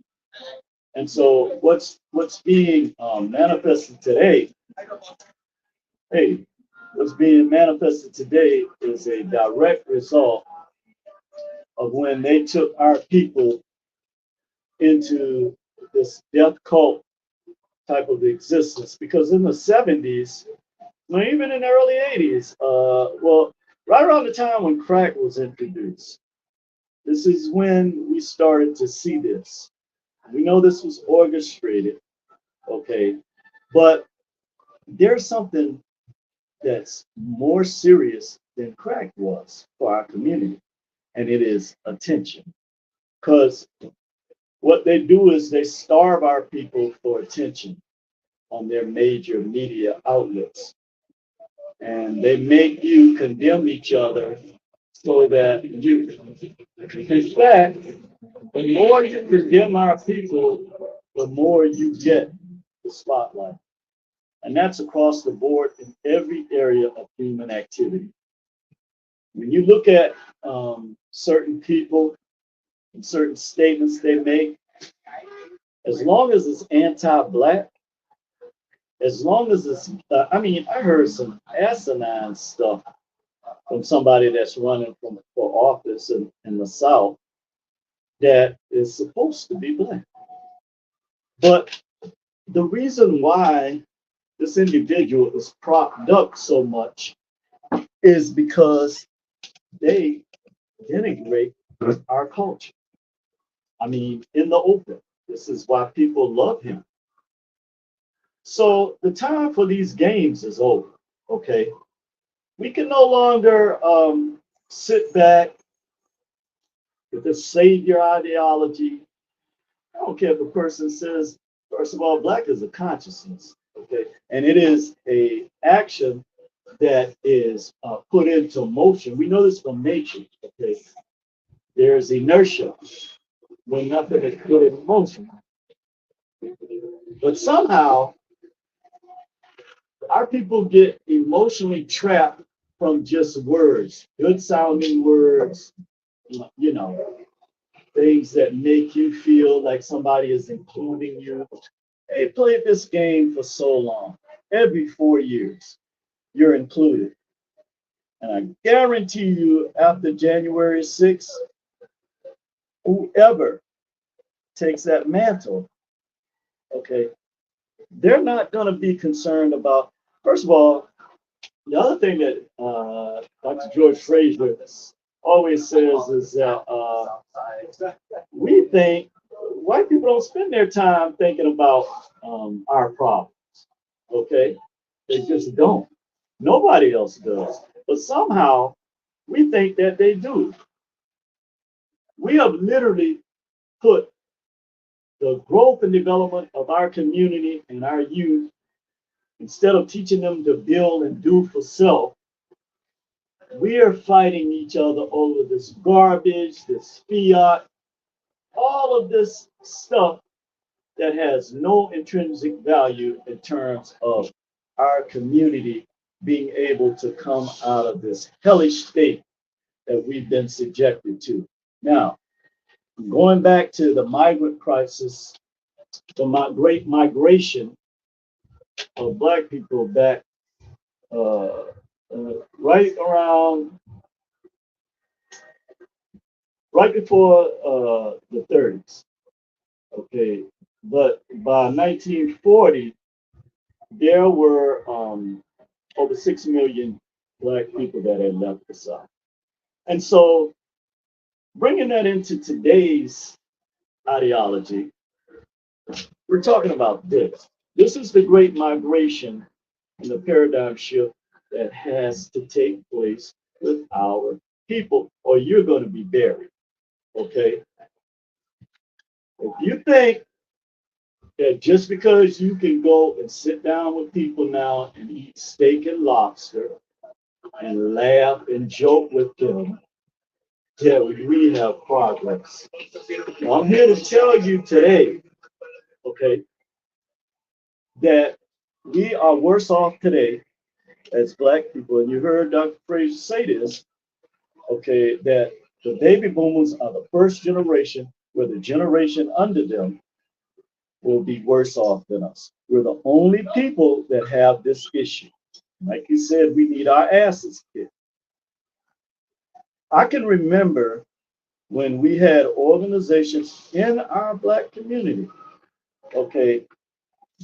And so what's being manifested today, what's being manifested today is a direct result of when they took our people into this death cult type of existence. Because in the 70s, well, even in the early 80s, well, right around the time when crack was introduced, this is when we started to see this. We know this was orchestrated, okay, but there's something that's more serious than crack was for our community, and it is attention. Because what they do is they starve our people for attention on their major media outlets. And they make you condemn each other so that you, in fact, the more you condemn our people, the more you get the spotlight. And that's across the board in every area of human activity. When you look at certain people and certain statements they make, as long as it's anti-Black, as long as it's, I heard some asinine stuff from somebody that's running for office in the South that is supposed to be Black. But the reason why this individual is propped up so much is because they denigrate our culture. In the open. This is why people love him. So the time for these games is over, okay? We can no longer sit back with this savior ideology. I don't care if a person says, first of all, Black is a consciousness, okay? And it is a action that is put into motion. We know this from nature, okay? There's inertia when nothing is put in motion. But somehow, our people get emotionally trapped from just words, good sounding words, you know, things that make you feel like somebody is including you. They played this game for so long. Every 4 years, you're included. And I guarantee you, after January 6th, whoever takes that mantle, okay, they're not going to be concerned about, first of all, the other thing that Dr. George Fraser always says is that we think white people don't spend their time thinking about our problems, okay? They just don't. Nobody else does. But somehow we think that they do. We have literally put the growth and development of our community and our youth, instead of teaching them to build and do for self, we are fighting each other over this garbage, this fiat, all of this stuff that has no intrinsic value in terms of our community being able to come out of this hellish state that we've been subjected to. Now, going back to the migrant crisis, the great migration of Black people back right around, right before the 30s. Okay, but by 1940, there were over 6 million Black people that had left the South. And so bringing that into today's ideology, we're talking about this. This is the great migration and the paradigm shift that has to take place with our people, or you're going to be buried. Okay? If you think that just because you can go and sit down with people now and eat steak and lobster and laugh and joke with them, that we have progress. Now, I'm here to tell you today, okay, that we are worse off today as Black people. And you heard Dr. Fraser say this, okay, that the baby boomers are the first generation, where the generation under them will be worse off than us. We're the only people that have this issue. Like you said, we need our asses kicked. I can remember when we had organizations in our Black community, okay,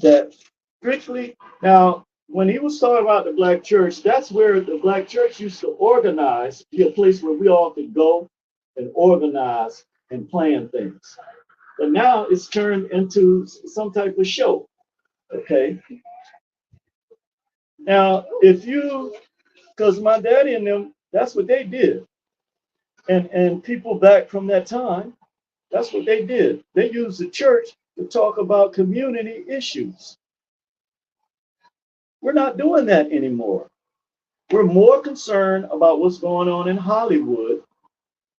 that strictly, now, when he was talking about the Black church, that's where the Black church used to organize, be a place where we all could go and organize and plan things. But now it's turned into some type of show, okay? Now, if you, because my daddy and them, that's what they did. And people back from that time, that's what they did. They used the church to talk about community issues. We're not doing that anymore. We're more concerned about what's going on in Hollywood,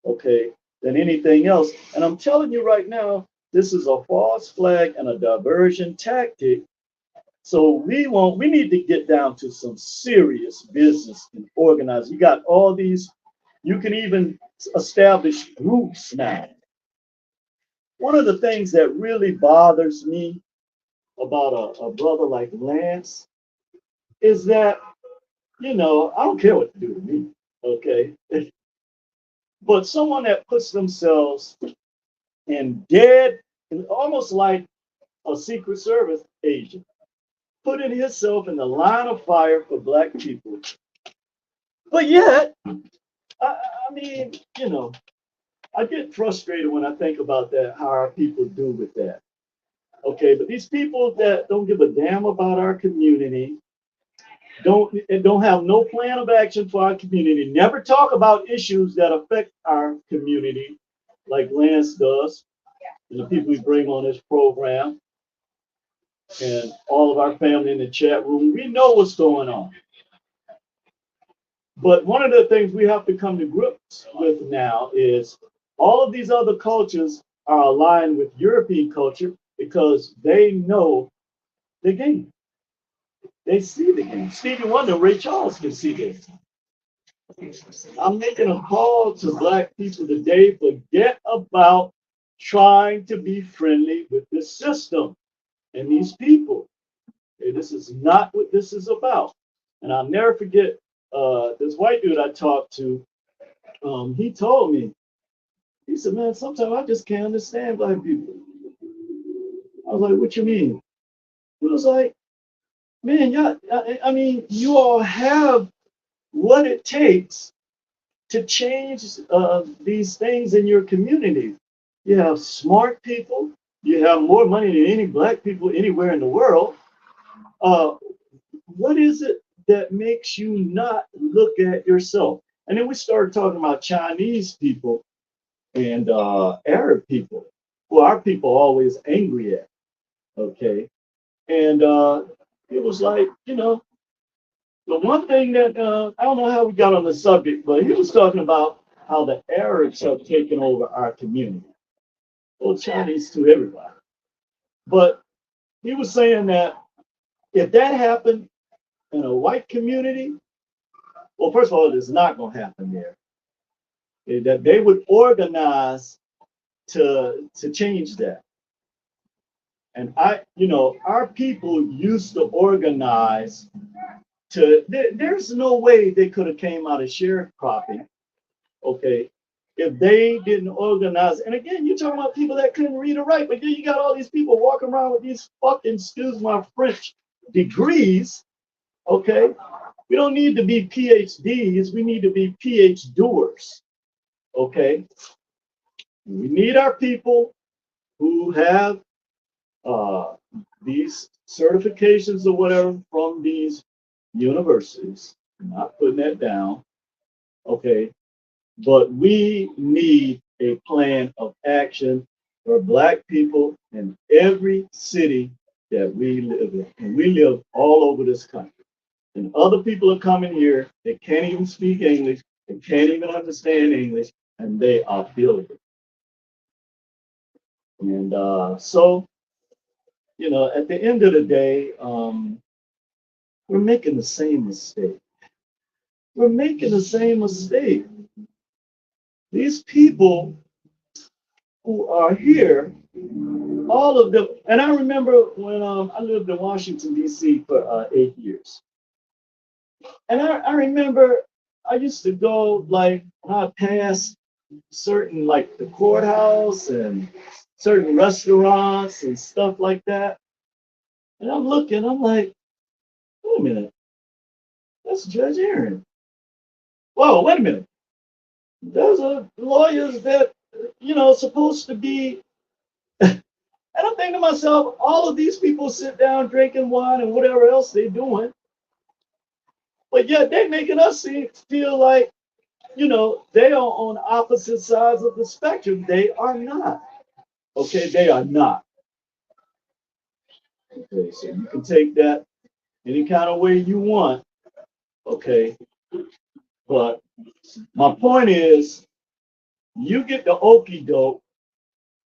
okay, than anything else. And I'm telling you right now, this is a false flag and a diversion tactic. So we need to get down to some serious business and organize. You got all these, you can even establish groups now. One of the things that really bothers me about a brother like Lance is that, you know, I don't care what you do to me, okay? But someone that puts themselves in dead, almost like a Secret Service agent, putting himself in the line of fire for Black people. But yet, I mean, you know, I get frustrated when I think about that, how our people do with that. Okay, but these people that don't give a damn about our community, don't have no plan of action for our community, never talk about issues that affect our community, like Lance does, and the people we bring on this program, and all of our family in the chat room. We know what's going on. But one of the things we have to come to grips with now is all of these other cultures are aligned with European culture because they know the game. They see the game. Stevie Wonder, Ray Charles can see this. I'm making a call to Black people today. Forget about trying to be friendly with this system and these people. Okay, this is not what this is about. And I'll never forget this white dude I talked to, he told me, he said, man, sometimes I just can't understand black people. I was like, what you mean? He was like, man, y'all, I mean, you all have what it takes to change these things in your community. You have smart people. You have more money than any black people anywhere in the world. Uh, what is it that makes you not look at yourself? And then we started talking about Chinese people and Arab people, who our people are always angry at. Okay. And it was like, you know, the one thing that I don't know how we got on the subject, but he was talking about how the Arabs have taken over our community. Well, Chinese to everybody. But he was saying that if that happened in a white community, well, first of all, it's not going to happen there. That they would organize to change that. And our people used to organize there's no way they could have came out of sharecropping, okay, if they didn't organize. And again, you're talking about people that couldn't read or write, but then you got all these people walking around with these fucking, excuse my French, degrees, okay? We don't need to be PhDs, we need to be PhD doers, okay? We need our people who have these certifications or whatever from these universities. I'm not putting that down, okay? But we need a plan of action for Black people in every city that we live in. And we live all over this country. And other people are coming here, they can't even speak English, they can't even understand English, and they are building. And so, at the end of the day, we're making the same mistake. We're making the same mistake. These people who are here, all of them, and I remember when I lived in Washington, D.C. for 8 years. And I remember I used to go, like, when I passed certain, like, the courthouse and certain restaurants and stuff like that. And I'm looking, I'm like, wait a minute, that's Judge Aaron. Whoa, wait a minute. Those are lawyers that, supposed to be. And I'm thinking to myself, all of these people sit down drinking wine and whatever else they're doing, but yet they're making us feel like, they are on opposite sides of the spectrum. They are not. Okay, they are not. Okay, so you can take that any kind of way you want. Okay, but my point is, you get the Okie Doke,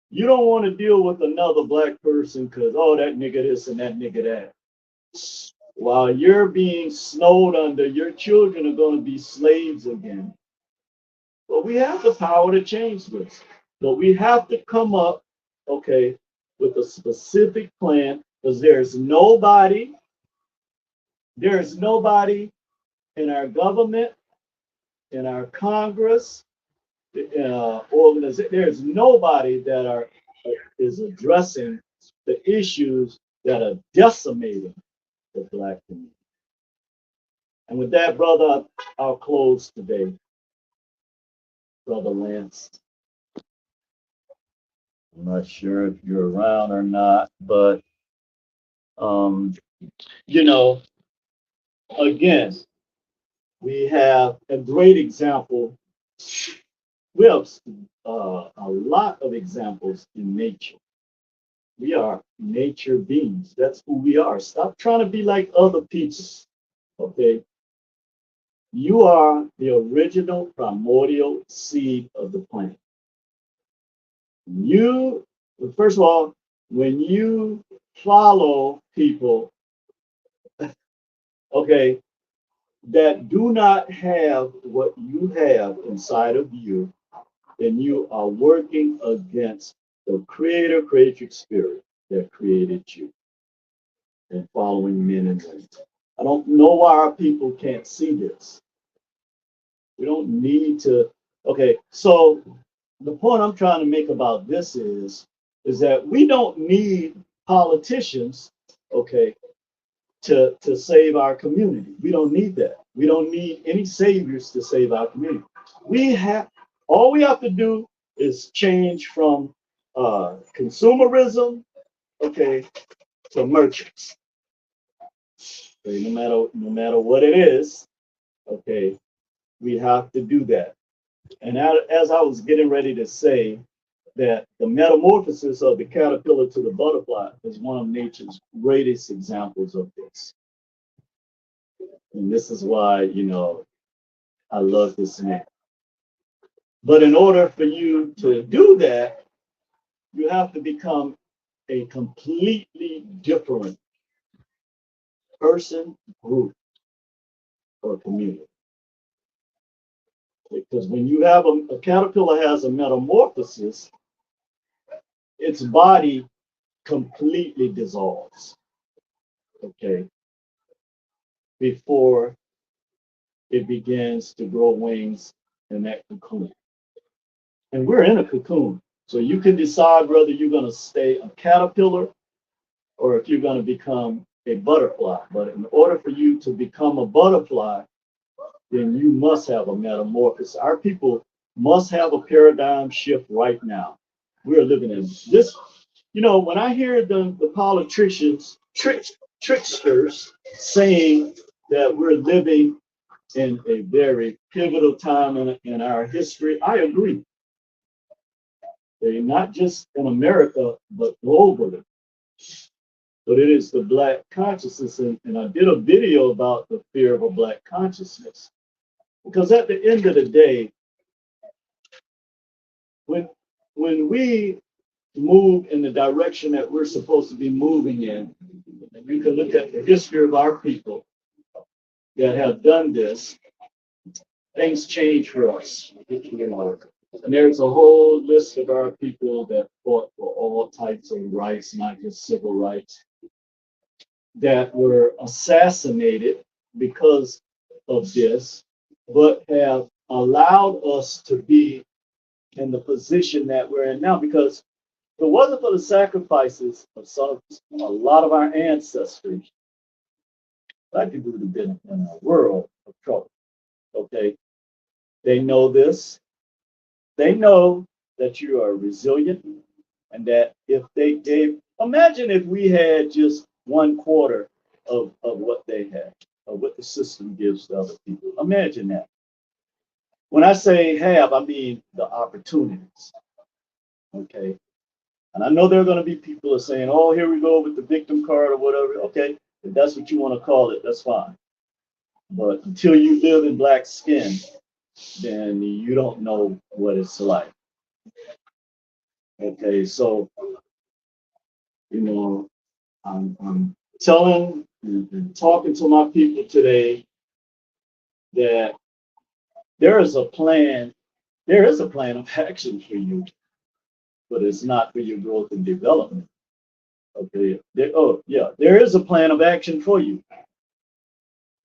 you don't want to deal with another Black person because, oh, that nigga this and that nigga that. While you're being snowed under, your children are going to be slaves again. But we have the power to change this. But we have to come up, okay, with a specific plan, because there's nobody in our government, in our Congress, organization, there's nobody that is addressing the issues that are decimating the Black community. And with that, brother, I'll close today. Brother Lance. I'm not sure if you're around or not, but again, we have a great example. We have a lot of examples in nature. We are nature beings. That's who we are. Stop trying to be like other people. Okay? You are the original primordial seed of the plant. First of all, when you follow people, okay, that do not have what you have inside of you, then you are working against the creator creatrix spirit that created you and following men and women. I don't know why our people can't see this. We don't need to. Okay, so the point I'm trying to make about this is that we don't need politicians, okay, to save our community. We don't need that. We don't need any saviors to save our community. We have all we have to do is change from consumerism, okay, to merchants. Okay, no matter what it is, okay, we have to do that. And as I was getting ready to say that the metamorphosis of the caterpillar to the butterfly is one of nature's greatest examples of this. And this is why, I love this man. But in order for you to do that, you have to become a completely different person, group, or community. Because when you have a caterpillar has a metamorphosis, its body completely dissolves, okay, before it begins to grow wings in that cocoon. And we're in a cocoon. So you can decide whether you're going to stay a caterpillar or if you're going to become a butterfly. But in order for you to become a butterfly, then you must have a metamorphosis. Our people must have a paradigm shift right now. We're living in this. When I hear the politicians, tricksters saying that we're living in a very pivotal time in our history, I agree. They're not just in America, but globally. But it is the Black consciousness. And I did a video about the fear of a Black consciousness. Because at the end of the day, when we move in the direction that we're supposed to be moving in, and you can look at the history of our people that have done this, things change for us. And there's a whole list of our people that fought for all types of rights, not just civil rights, that were assassinated because of this, but have allowed us to be in the position that we're in now. Because if it wasn't for the sacrifices of a lot of our ancestors, Black people would have been in a world of trouble. Okay, they know this. They know that you are resilient, and that if they gave, imagine if we had just 1/4 of what they had, of what the system gives to other people. Imagine that. When I say have, I mean the opportunities. Okay. And I know there are going to be people who are saying, oh, here we go with the victim card or whatever. Okay, if that's what you want to call it, that's fine. But until you live in Black skin, then you don't know what it's like. Okay, so, I'm telling and talking to my people today that there is a plan of action for you, but it's not for your growth and development. Okay, there is a plan of action for you.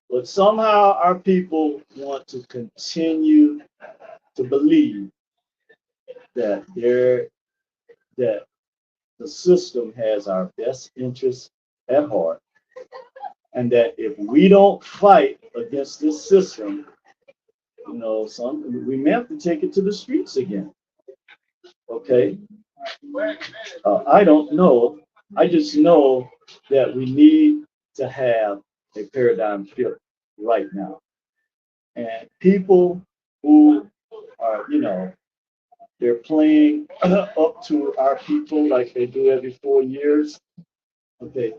But somehow our people want to continue to believe that the system has our best interests at heart, and that if we don't fight against this system, we may have to take it to the streets again. Okay, I don't know. I just know that we need to have a paradigm shift right now, and people who are, they're playing up to our people like they do every 4 years. Okay,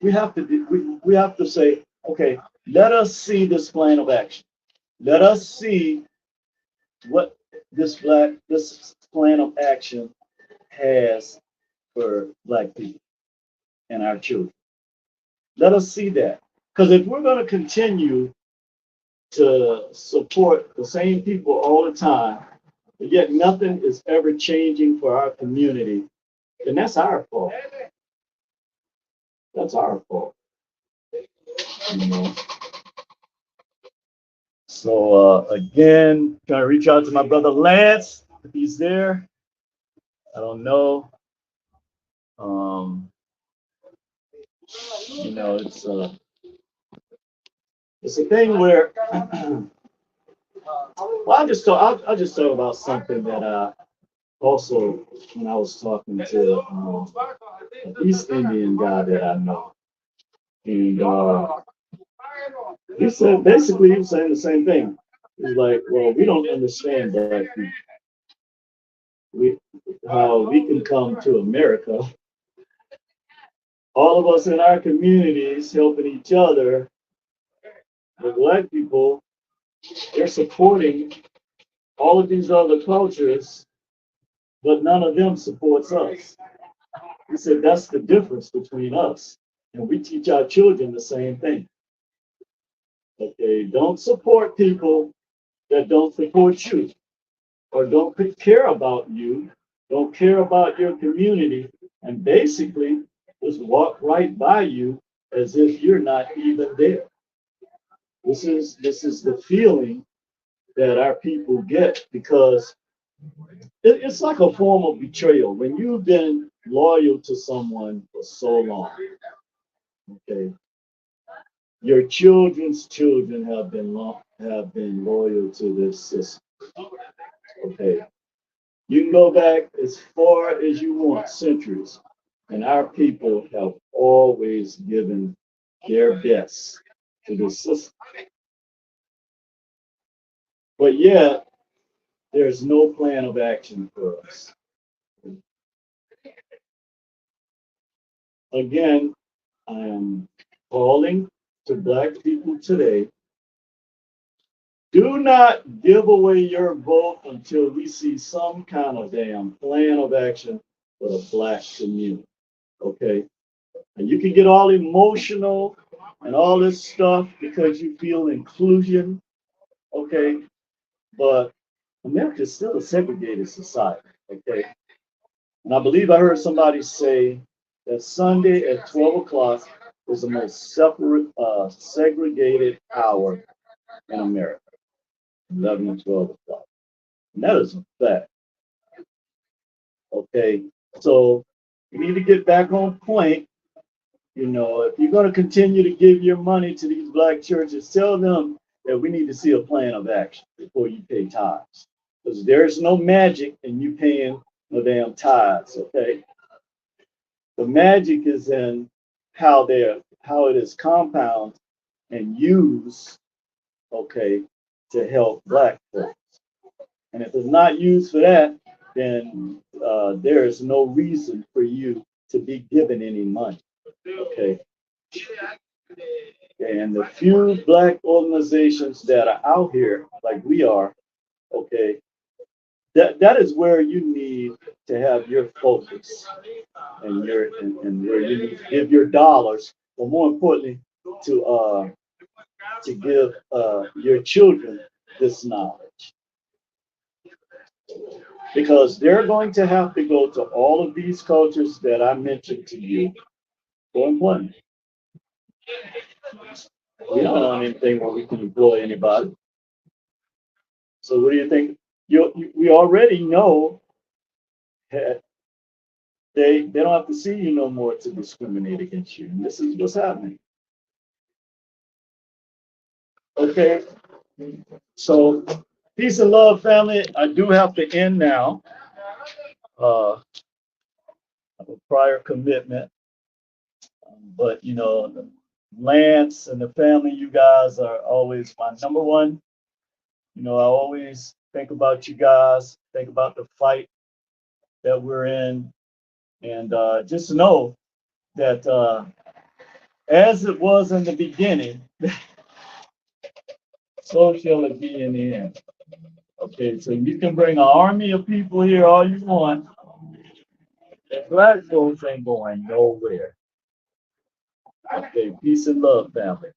we have to say, okay, let us see this plan of action. Let us see what this plan of action has for Black people and our children. Let us see that, because if we're going to continue to support the same people all the time, but yet nothing is ever changing for our community, then that's our fault. That's our fault. So again, trying to reach out to my brother Lance, if he's there. I don't know. You know, it's a thing where well, I'll just talk about something that I also when I was talking to an East Indian guy that I know, and he said basically he was saying the same thing. He's like, well, we don't understand black people. We how we can come to America, all of us in our communities helping each other. The black people, they're supporting all of these other cultures, but none of them supports us. He said that's the difference between us. And we teach our children the same thing. Okay, don't support people that don't support you or don't care about you, don't care about your community, and basically just walk right by you as if you're not even there. This is the feeling that our people get because it's like a form of betrayal when you've been loyal to someone for so long. Okay, your children's children have been loyal to this system. Okay, you can go back as far as you want, centuries, and our people have always given their best to the system. But yet, there's no plan of action for us. Again, I am calling to Black people today. Do not give away your vote until we see some kind of damn plan of action for the Black community. Okay? And you can get all emotional and all this stuff because you feel inclusion. Okay? But America is still a segregated society. Okay? And I believe I heard somebody say that Sunday at 12 o'clock is the most segregated hour in America, 11 and 12 o'clock. And that is a fact. Okay, so you need to get back on point. You know, if you're going to continue to give your money to these Black churches, tell them that we need to see a plan of action before you pay tithes. Because there's no magic in you paying no damn tithes, okay? The magic is in how it is compounded and used, okay, to help Black folks. And if it's not used for that, then there is no reason for you to be given any money. Okay. And the few Black organizations that are out here, like we are, okay, that is where you need to have your focus and where you need to give your dollars, but more importantly, to give your children this knowledge. Because they're going to have to go to all of these cultures that I mentioned to you for employment. We don't own anything where we can employ anybody. So what do you think? We already know that they don't have to see you no more to discriminate against you. And this is what's happening. Okay. So peace and love, family. I do have to end now. I have a prior commitment. But you know, Lance and the family, you guys are always my number one. You know, I always think about you guys, think about the fight that we're in, and just know that as it was in the beginning, so shall it be in the end. Okay, so you can bring an army of people here all you want. The Black folks ain't going nowhere. Okay, peace and love, family.